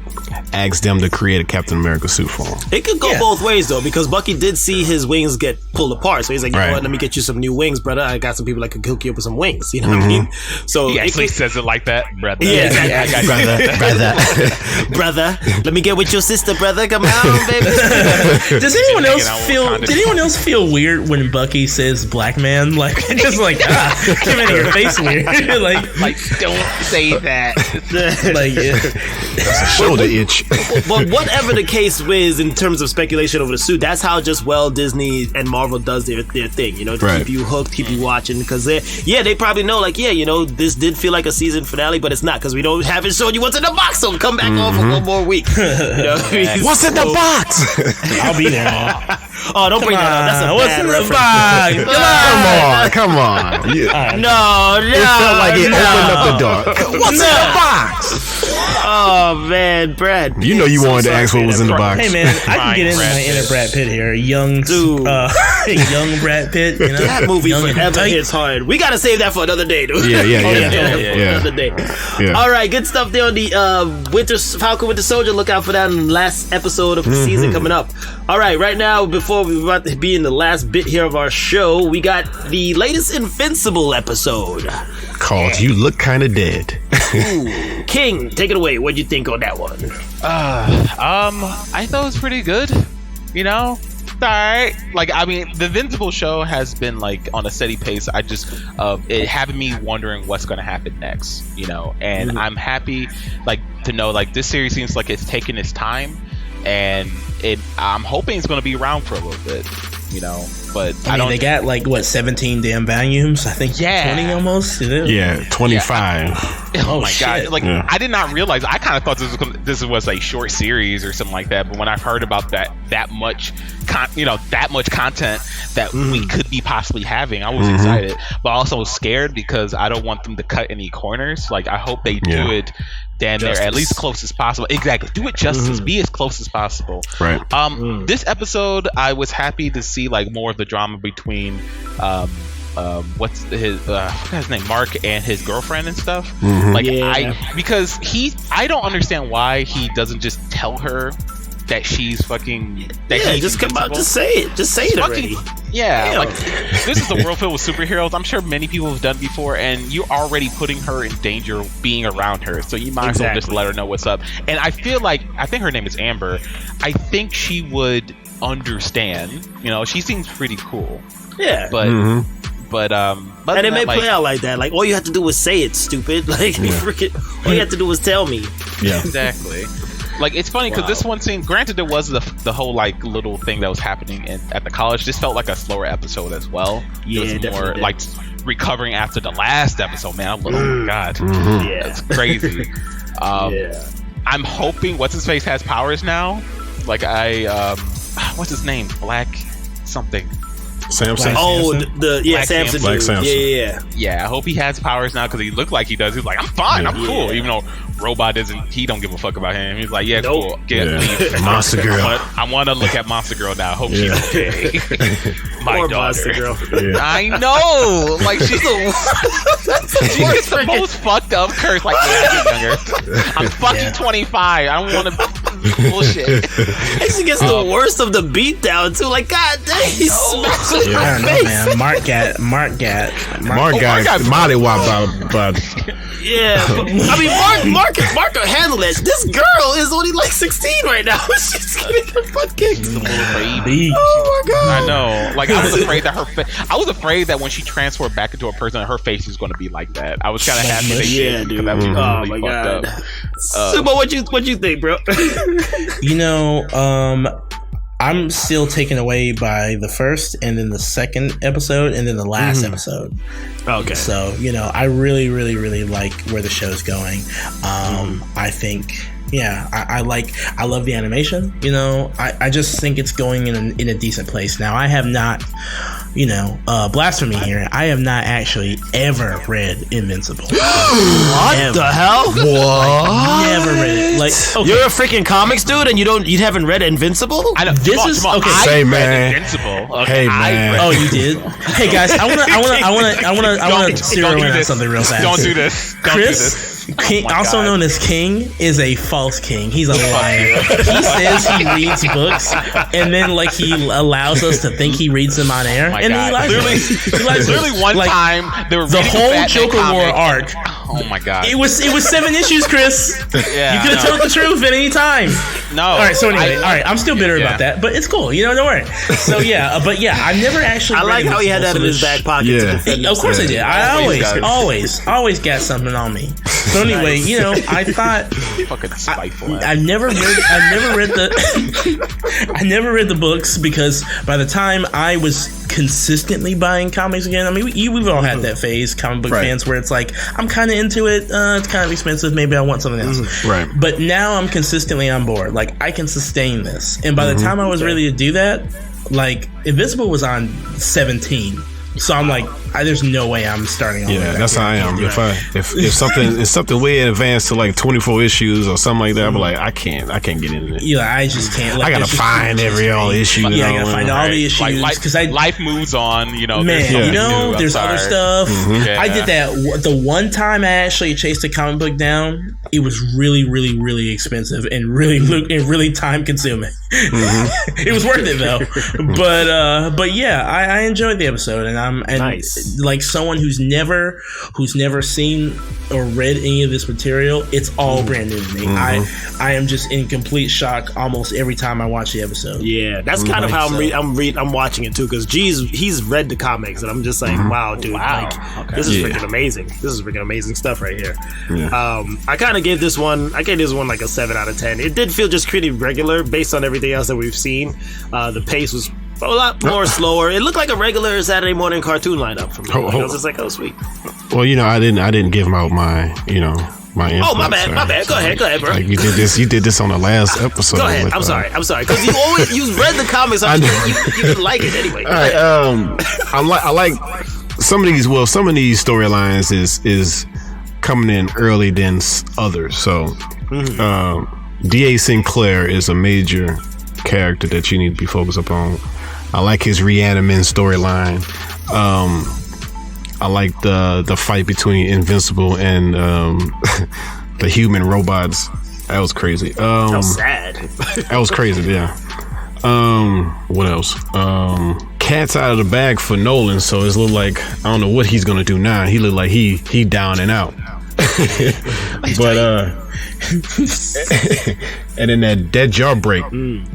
asked them to create a Captain America suit for him. It could go both ways though, because Bucky did see his wings get pulled apart, so he's like, you know what, let me get you some new wings, brother. I got some people that could hook you up with some wings. You know what I mean? So he actually says it like that, brother. Yeah, exactly. brother. Let me get with your sister, brother. Come on, baby. Does anyone else feel? Did anyone else feel weird when Bucky says "black man"? Like just like came out of your face weird. like don't say that. That's a shoulder itch. But whatever the case is in terms of speculation over the suit, that's how just Disney and Marvel does their thing, you know, to keep you hooked, keep you watching, because they probably know, like, you know, this did feel like a season finale, but it's not, because we haven't shown you what's in the box, so come back on for one more week. You know what I mean? What's in the box? I'll be there, man. Oh, don't bring that up. That's a what's bad in reference. the box? Come on. No. It felt like it opened up the door. What's in the box? Oh man, Brad. You know you wanted to ask what was in the box. Hey man, I can get into my inner Brad Pitt here. Young Brad Pitt. You know? That movie forever hits hard. We gotta save that for another day, dude. Yeah. Another day. Yeah. All right, good stuff there on the Falcon Winter Soldier. Look out for that in the last episode of the season coming up. All right, right now, before we're about to be in the last bit here of our show, we got the latest Invincible episode called "You Look Kinda Dead." Ooh. King, take it away. What'd you think on that one? I thought it was pretty good. You know, it's alright. Like, I mean, the Invincible show has been like on a steady pace. I just it having me wondering what's going to happen next. You know, and I'm happy like to know like this series seems like it's taking its time, and I'm hoping it's going to be around for a little bit. you know. But I mean, they got like what 17 damn volumes. I think 20 almost. Yeah, 25. Oh my god! Like Yeah. I did not realize. I kind of thought this was a short series or something like that. But when I heard about that much, that much content that we could be possibly having, I was excited, but also scared because I don't want them to cut any corners. Like I hope they do it damn near at least close as possible. Exactly, do it justice. Be as close as possible. Right. This episode, I was happy to see like more of the drama between what's his name, Mark, and his girlfriend and stuff. Like because I don't understand why he doesn't just tell her that she's fucking just come out, just say it already. Like this is a world filled with superheroes. I'm sure many people have done before, and you're already putting her in danger being around her, so you might as well just let her know what's up. And I think her name is Amber. I think she would understand. You know, she seems pretty cool. Yeah, but and it may play out like that. Like all you have to do was say it, stupid. Like all you have to do was tell me. Yeah, exactly. Like it's funny because this one scene, granted, there was the whole like little thing that was happening at the college. This felt like a slower episode as well. Yeah, it was more like recovering after the last episode. Man, oh my god, that's crazy. I'm hoping what's his face has powers now. Like what's his name? Black something. Samson. Samson. Black Samson. Yeah, I hope he has powers now because he looked like he does. He's like, I'm fine, I'm cool. Even though Robot he don't give a fuck about him. He's like, cool. Leave. Monster Girl. I want to look at Monster Girl now. I hope she's okay. My daughter. Monster Girl. I know. Like she's the most fucked up curse. Like I'm fucking 25. I don't want to bullshit. And she gets the worst of the beatdown too. Like God dang, he smashes her I don't know, face. man. Mark got Molly Wop. Yeah, but, I mean, Mark can handle that. This girl is only like 16 right now. She's getting her butt kicked. baby. Oh my god! I know. Like I was afraid that I was afraid that when she transferred back into a person, her face is going to be like that. I was kind of happy that she didn't, dude. That was Oh really my god! up. Sumo, what you think, bro? You know, I'm still taken away by the first and then the second episode and then the last episode. Okay. So, you know, I really, really, really like where the show's going. I think, I love the animation. You know, I just think it's going in a decent place. Now, I have not, blasphemy here. I have not actually ever read Invincible. What the hell? What? Never read it. Like, okay. You're a freaking comics dude, and you haven't read Invincible? I know. This is okay. Say, man. Invincible. Okay, Hey, man. Oh, you did? Hey guys, I want to zero in on something real fast. Don't do this. Chris, King, also God. known as King, is a false king. He's a liar. He says he reads books, and then like he allows us to think he reads them on air, and then he lies. Literally one time they were the reading whole Batman Joker War comic. arc. Oh my god! It was 7 issues, Chris. Yeah, you could have told the truth at any time. No. All right. So anyway, I'm still bitter about that, but it's cool. You know, don't worry. So I've never actually. I like how he had that in his back pocket. Yeah. Of course I did. I always got something on me. So anyway, I thought fucking spiteful. I never read the books because by the time I was consistently buying comics again, I mean we've all had that phase, comic book fans, where it's like I'm kind of into it. It's kind of expensive. Maybe I want something else. Right. But now I'm consistently on board. Like I can sustain this. And by the time I was ready to do that, like Invincible was on 17. So I'm like, there's no way I'm starting. Yeah, that's how I am. If something way advanced to like 24 issues or something like that, I'm like, I can't get into it. Yeah, I just can't. Like, I gotta find all issue. Yeah, I gotta find all the issues because life moves on. Man, there's there's other stuff. Yeah. I did that the one time I actually chased a comic book down. It was really, really, really expensive and really time consuming. It was worth it though. But yeah, I enjoyed the episode, and nice. Like someone who's never seen or read any of this material, it's all brand new to me. I am just in complete shock almost every time I watch the episode. Yeah, that's kind of how I'm watching it too, because he's read the comics, and I'm just like, wow, dude, this is freaking amazing. This is freaking amazing stuff right here. Yeah. I kind of gave this one like a 7 out of 10. It did feel just pretty regular based on everything else that we've seen. The pace was A lot more slower. It looked like a regular Saturday morning cartoon lineup for me. I was just like, oh, sweet. Well, I didn't give out my, my input. Oh, my bad. Go ahead, bro. Like you did this on the last episode. Go ahead. I'm sorry. Because you read the comics. You like it anyway. All right. I like some of these storylines is coming in early than others. So, D.A. Sinclair is a major character that you need to be focused upon. I like his Reanimin storyline. I like the fight between Invincible and the human robots. That was crazy. That was sad. That was crazy. Yeah. What else? Cat's out of the bag for Nolan, so it's look like I don't know what he's gonna do now. He look like he down and out. But and then that jawbreak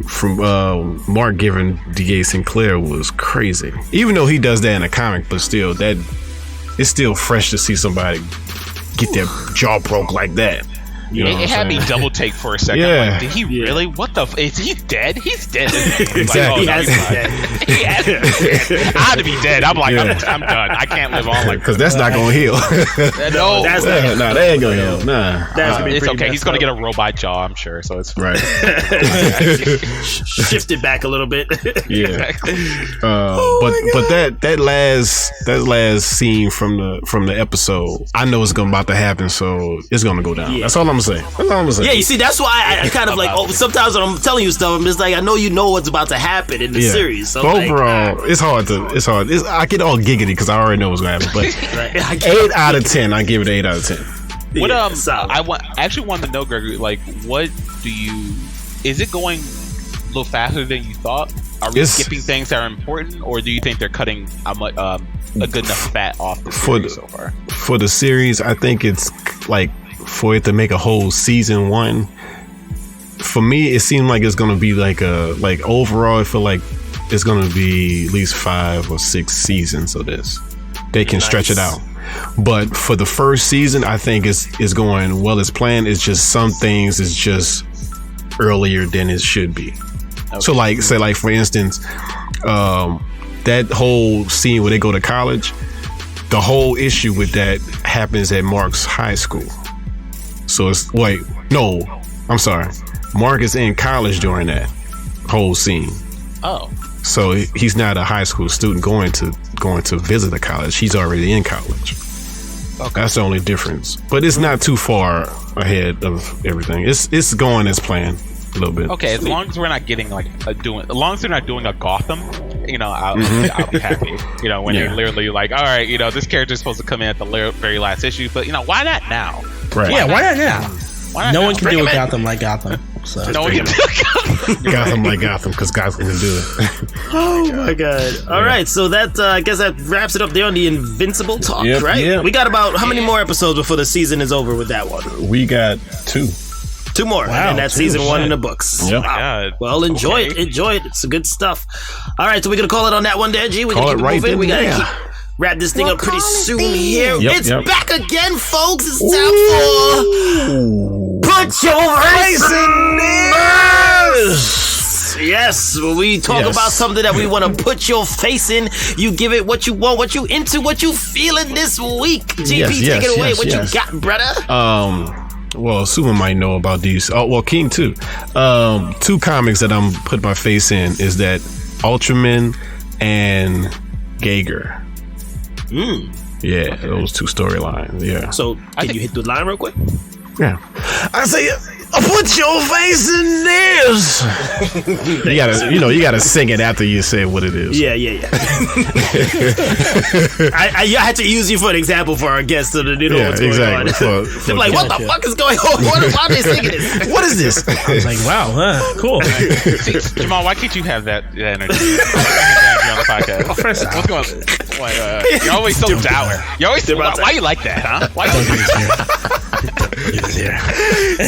from Mark giving D.A. Sinclair was crazy. Even though he does that in a comic, but still, that it's still fresh to see somebody get their jaw broke like that. It had me double take for a second. Yeah. Like, did he really? What the? Is he dead? He's dead. Exactly. Like, he has to be dead. I had to be dead. I'm like, I'm done. I can't live on like because that's not gonna heal. No, that ain't gonna heal. Nah, it's okay. He's gonna get a robot jaw, I'm sure. So it's right. Shift it back a little bit. Yeah. But that last scene from the episode, I know it's about to happen. So it's gonna go down. That's all I'm saying. Yeah, you see, that's why I kind of like. Sometimes when I'm telling you stuff, I'm just like, I know you know what's about to happen in the series. So but overall, it's hard. I get all giggity because I already know what's gonna happen. But 8 out of 10, I give it 8 out of 10. What actually wanted to know, Gregory, like, what do you? Is it going a little faster than you thought? Are we skipping things that are important, or do you think they're cutting a good enough fat off the series so far? For the series, I think it's like. For it to make a whole season 1, for me, it seemed like it's gonna be like overall. I feel like it's gonna be at least 5 or 6 seasons of this. They can stretch it out, but for the first season, I think it's going well as planned. It's just some things is just earlier than it should be. Okay. So like for instance, that whole scene where they go to college, the whole issue with that happens at Mark's high school. So it's I'm sorry. Mark is in college during that whole scene. Oh. So he's not a high school student going to visit a college. He's already in college. Okay. That's the only difference. But it's not too far ahead of everything. It's going as planned a little bit. Okay, as long as we're not getting as long as they're not doing a Gotham, I'll be happy. When you're literally like, all right, this character is supposed to come in at the very last issue, but why not now? Right. Yeah, why not now? No one can do a Gotham like Gotham. So. No one can do Gotham like Gotham because Gotham can do it. Oh my god! All right, so that I guess that wraps it up there on the Invincible talk, right? Yep. We got about how many more episodes before the season is over with that one? We got 2. 2 more, and that's season 1 in the books. Yep. Wow. Well, enjoy it. It's good stuff. All right, so we're gonna call it on that one there, G. We're gonna keep it moving. We gotta wrap this thing up pretty soon here. It's back again, folks. It's time for Put Your Face in This. Yes, when we talk about something that we want to put your face in, you give it what you want, what you into, what you feeling this week. GP, take it away. What you got, brother? Well, Suman might know about these. Oh, well, King too. 2 comics that I'm putting my face in is that Ultraman and Geiger. Yeah, those 2 storylines. Yeah. So, can you hit the line real quick? Yeah. I say, put your face in this. you gotta sing it after you say what it is. Yeah. I had to use you for an example for our guests so that they know what's going on. They're like, what the fuck is going on? Why are they singing this? What is this? I was like, wow, cool. Jamal, why can't you have that energy on the podcast? Well, first off, what's going on? You're always so dour. Why you like that, huh? Why you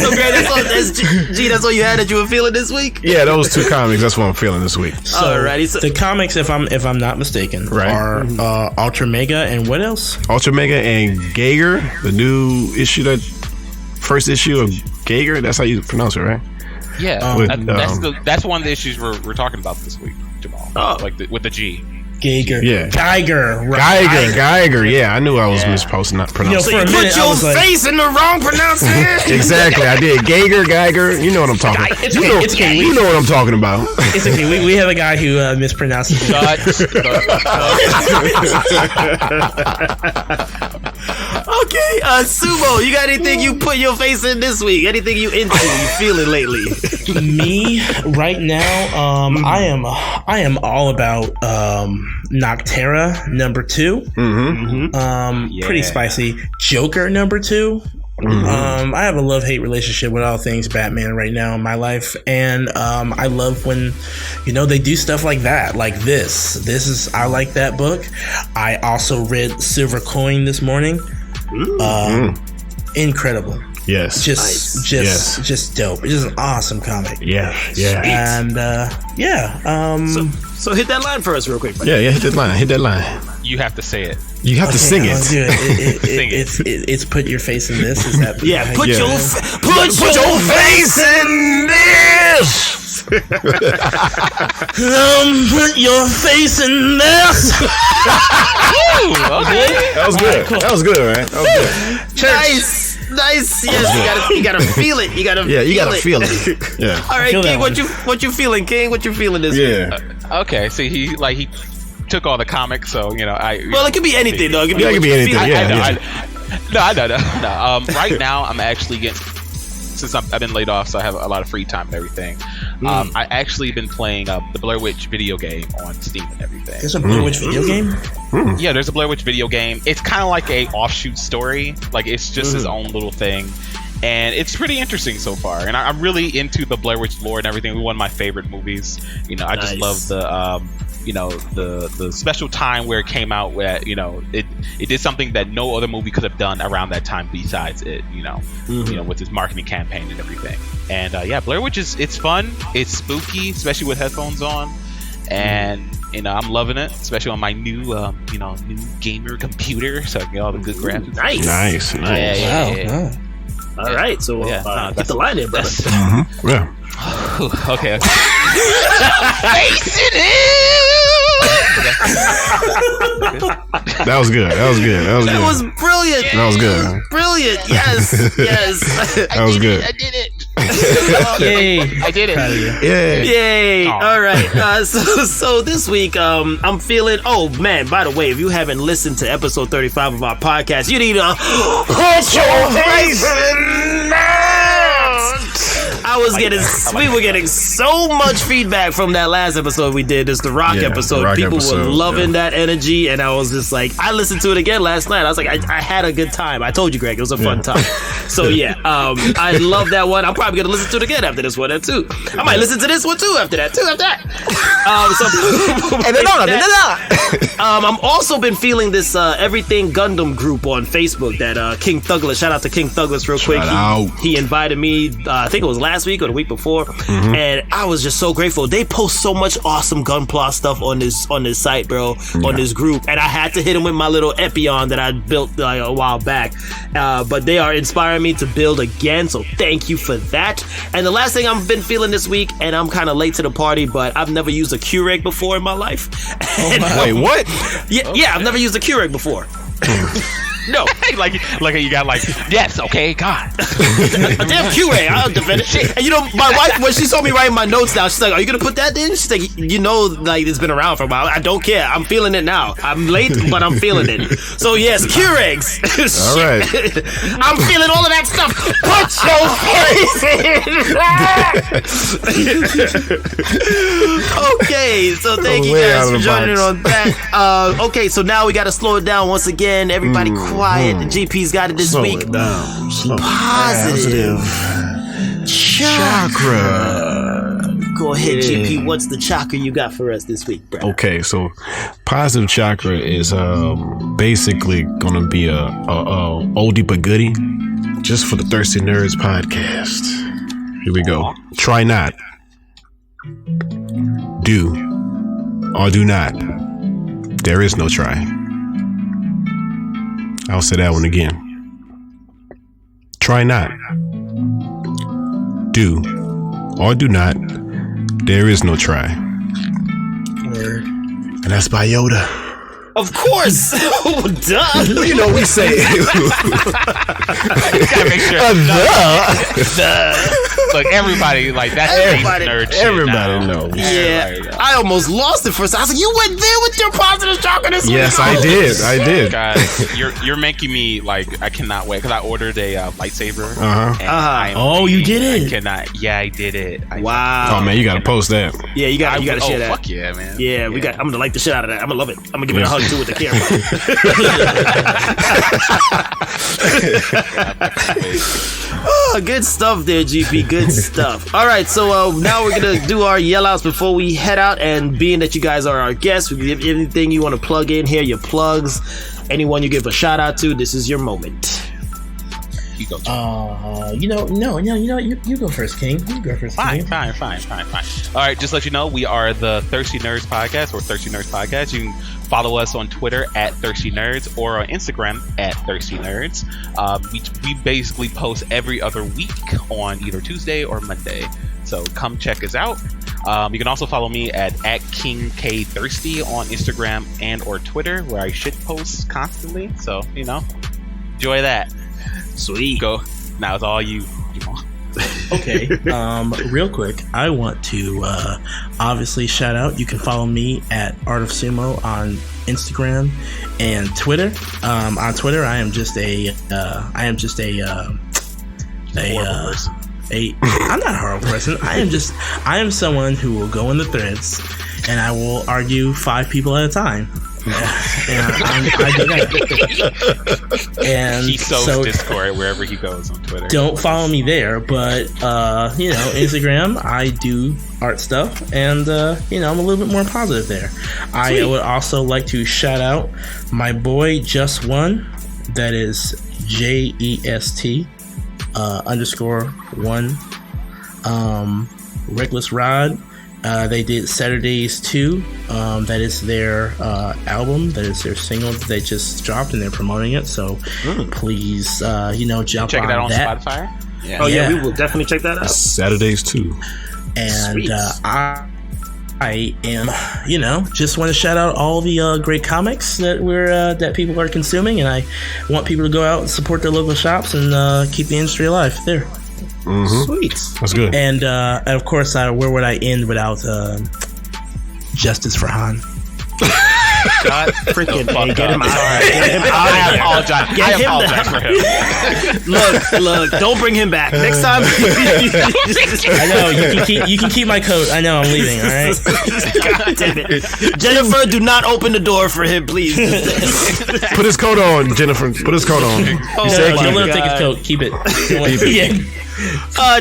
So great, that's all you had that you were feeling this week? Yeah, those 2 comics, that's what I'm feeling this week. So, alrighty, the comics, if I'm not mistaken, are Ultra Mega and what else? Ultra Mega and Geiger, the new issue, that first issue of Geiger, that's how you pronounce it, right? Yeah, that's one of the issues we're talking about this week. Jamal. Like with the G. Geiger. Yeah. Geiger. Geiger. Yeah, I knew I was mispronouncing. So you put your face in the wrong pronunciation. Exactly, I did. Geiger. You know what I'm talking about. It's okay. You know what I'm talking about. It's okay. We have a guy who mispronounces it. Okay, Sumo, you got anything you put your face in this week? Anything you feeling lately? Me right now, I am all about Noctera number 2. Pretty spicy. Joker number 2. I have a love-hate relationship with all things Batman right now in my life, and I love when they do stuff like that, like this. I like that book. I also read Silver Coin this morning. Incredible. Yes. Just dope. It's just an awesome comic. Yeah. And So hit that line for us real quick. Yeah, hit that line. You have to say it. You have to sing it. Sing it. It's put your face in this. Is that? Yeah. Put your face in this. Put your face in this. Okay. That was good. Cool. That was good, man. That was good. Nice. Yes, you gotta feel it. You gotta feel it. Yeah. All right, King. What you feeling, King? What you feeling this week? Okay. See, he took all the comics, so Well, it could be anything, though. It could be anything. I know. Right now, I'm actually since I've been laid off, so I have a lot of free time and everything. I actually been playing the Blair Witch video game on Steam and everything. There's a Blair Witch video game? Yeah, there's a Blair Witch video game. It's kind of like a offshoot story. Like, it's just his own little thing. And it's pretty interesting so far. And I'm really into the Blair Witch lore and everything. One of my favorite movies. I just love the special time where it came out, where it did something that no other movie could have done around that time besides it. With its marketing campaign and everything. And Blair Witch it's fun. It's spooky, especially with headphones on. And I'm loving it, especially on my new new gamer computer, so I can get all the good graphics. Nice. Yeah. All right, so get the line in, brother. Yeah. Okay. That was good. That was brilliant. That was good. Brilliant. Yes. That was good. I did it. Yay! I did it. Yay! All right. So this week, I'm feeling. Oh man! By the way, if you haven't listened to episode 35 of our podcast, you need to put your face in that. We were getting so much feedback from that last episode we did. It's the Rock episode. People were loving that energy, and I was just like, I listened to it again last night. I was like, I had a good time. I told you, Greg, it was a fun time. So I love that one. I'm probably gonna listen to it again after this one too. I might listen to this one too after that. I'm also been feeling this Everything Gundam group on Facebook that King Douglas. Shout out to King Douglas real quick. He invited me. I think it was last week or the week before, and I was just so grateful. They post so much awesome Gunpla stuff on this site, bro, on this group, and I had to hit him with my little Epion that I built a while back. But they are inspiring me to build again, so thank you for that. And the last thing I've been feeling this week, and I'm kind of late to the party, but I've never used a Keurig before in my life. Wait, what? Yeah, I've never used a Keurig before. No, like you got yes, okay, God. A damn QA, I'll defend it. And my wife, when she saw me writing my notes down, she's like, "Are you gonna put that in?" She's like, it's been around for a while. I don't care. I'm feeling it now. I'm late, but I'm feeling it. So yes, Keurigs. All right. I'm feeling all of that stuff. Put your face in. Okay, so thank you guys for joining in on that. Okay, so now we got to slow it down once again. Everybody quiet. The GP's got it this week. Positive chakra. Go ahead, GP. What's the chakra you got for us this week, bro? Okay, so positive chakra is basically gonna be a oldie but goodie, just for the Thirsty Nerds podcast. Here we go. Try not, do, or do not. There is no try. I'll say that one again. Try not, do, or do not. There is no try. Word. And that's by Yoda. Of course. Duh. You know, we say. Gotta make sure. Look, everybody, like, that's Everybody- nerd shit Everybody now. knows. Yeah, I almost lost it for a second. I was like, you went there with your positive chakra this week. Yes, I did. Guys, you're making me, like, I cannot wait, because I ordered a lightsaber. Oh, you did it? I cannot. Yeah, I did it. Wow. Oh man, you gotta post that. Yeah, you got to share that. Fuck yeah, man. Yeah, I'm gonna like the shit out of that. I'm gonna love it. I'm gonna give it a hug too with the camera. Oh, good stuff there, GP. Good stuff. All right, so now we're gonna do our yell outs before we head out. And being that you guys are our guests, we give anything you want to plug in here, your plugs, anyone you give a shout out to. This is your moment. You go. You know what? You go first, King. You go first, Fine. King. All right, just to let you know, we are the Thirsty Nerds Podcast, or Thirsty Nerds Podcast. You can follow us on Twitter at Thirsty Nerds, or on Instagram at Thirsty Nerds. We basically post every other week on either Tuesday or Monday. So come check us out. You can also follow me at King K Thirsty on Instagram and or Twitter, where I should post constantly. So, enjoy that. Sweet. Go. Now it's all you. Okay. Real quick, I want to obviously shout out. You can follow me at Art of Sumo on Instagram and Twitter. On Twitter, I am just a I'm not a horrible person. I am someone who will go in the threads and I will argue 5 people at a time. And I do that. And he sows Discord wherever he goes on Twitter. Don't follow me there, but Instagram, I do art stuff, and I'm a little bit more positive there. Sweet. I would also like to shout out my boy Just One. That is JEST _1. Reckless Rod. They did Saturdays 2. That is their album. That is their single that they just dropped, and they're promoting it. So please, jump check it out on that. Spotify. Yeah. Oh yeah, we will definitely check that out. Saturdays too. And I am, just want to shout out all the great comics that that people are consuming, and I want people to go out and support their local shops and keep the industry alive there. Mm-hmm. Sweet. That's good. And of course, where would I end without Justice for Han? God freaking get him out. I apologize. I apologize for him. Look, don't bring him back. Next time. I know, you can keep my coat. I know, I'm leaving, alright? God damn it. Jennifer, do not open the door for him, please. Put his coat on, Jennifer. Put his coat on. Oh, Don't let him take his coat. Keep it. Yeah.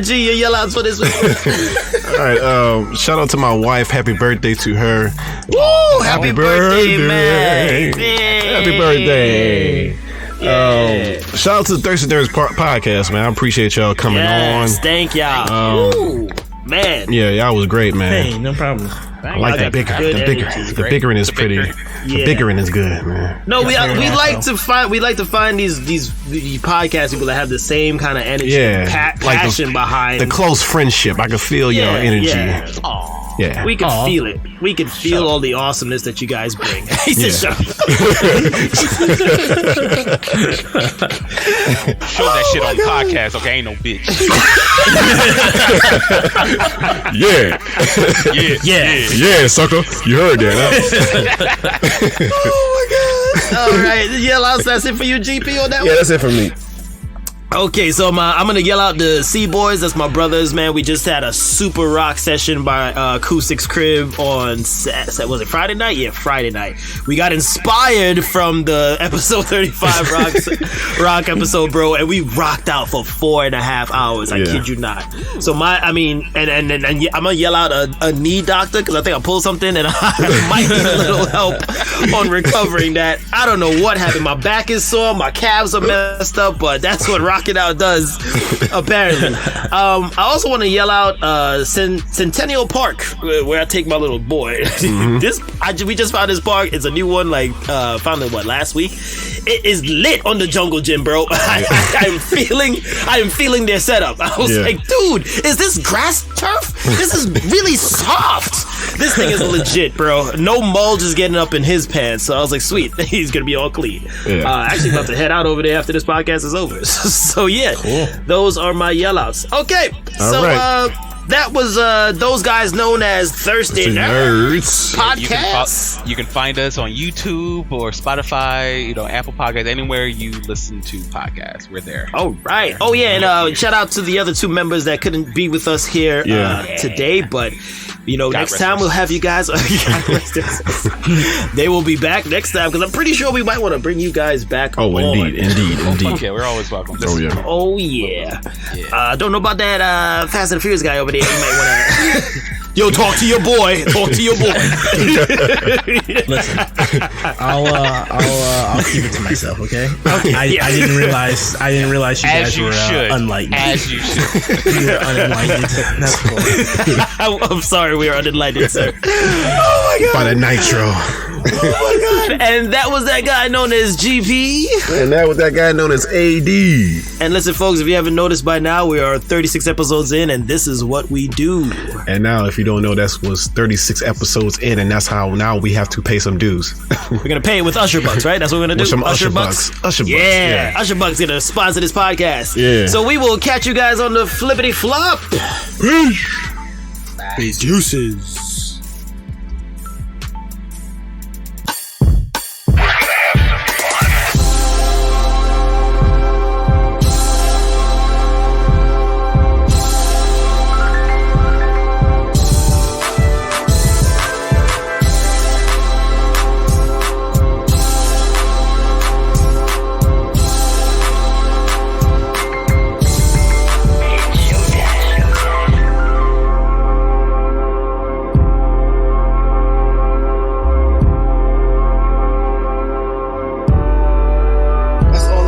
G, your yell outs for this week. All right. Shout out to my wife. Happy birthday to her. Woo! Happy birthday, man. Happy birthday. Shout out to the Thirsty Nerds podcast, man. I appreciate y'all coming on. Thank y'all. Ooh, man. Yeah, y'all was great, man. Hey, no problem. I like that bigger. The bickering is pretty. The bickering is good, man. No, we like to find these podcast people that have the same kind of energy, passion behind the close friendship. I can feel your energy. Yeah. Yeah. We can feel it. We can feel all the awesomeness that you guys bring. He said, "Shut up." Show that shit on the podcast, okay? Ain't no bitch. Yeah, sucker. You heard that, huh? Oh my god! All right, yell out. That's it for you, GP, on that one. Yeah, that's it for me. Okay, so I'm gonna yell out the C Boys. That's my brothers, man. We just had a super rock session by Acoustic's Crib on was it Friday night? Yeah, Friday night. We got inspired from the episode 35 rock episode, bro, and we rocked out for 4.5 hours. I kid you not. So and I'm gonna yell out a knee doctor because I think I pulled something and I might need a little help on recovering that. I don't know what happened. My back is sore, my calves are messed up, but that's what rock it out does apparently. I also want to yell out Centennial Park, where I take my little boy. We just found this park. It's a new one, found it last week. It is lit on the jungle gym, bro. I am feeling their setup. I was like, dude, is this grass turf? This is really soft. This thing is legit, bro. No mulch is getting up in his pants. So I was like, sweet, he's gonna be all clean. Yeah. Actually about to head out over there after this podcast is over. So yeah, Cool. those are my yell outs. Okay, so right. that was those guys known as Thursday Nerds podcast. You can find us on YouTube or Spotify, Apple Podcasts, anywhere you listen to podcasts. We're there. All right. Oh yeah, and shout out to the other two members that couldn't be with us here today, but next time we'll have you guys. They will be back next time because I'm pretty sure we might want to bring you guys back. Oh, indeed. Okay, we're always welcome. Oh yeah. Don't know about that Fast and Furious guy over there. You might want to. Yo, talk to your boy. Talk to your boy. Listen, I'll keep it to myself. Okay. I didn't realize you guys were unenlightened. As you should. You were unenlightened. That's cool. I'm sorry, we are unenlightened, sir. Oh my god. By the nitro. Oh my god. And that was that guy known as GP. And that was that guy known as AD. And listen, folks, if you haven't noticed by now, we are 36 episodes in, and this is what we do. And now, if you don't know, that was 36 episodes in, and that's how now we have to pay some dues. We're gonna pay it with UshBucks, right? That's what we're gonna do. With some UshBucks. UshBucks. Yeah, UshBucks gonna sponsor this podcast. Yeah. So we will catch you guys on the flippity flop. Peace. Juices. That's all.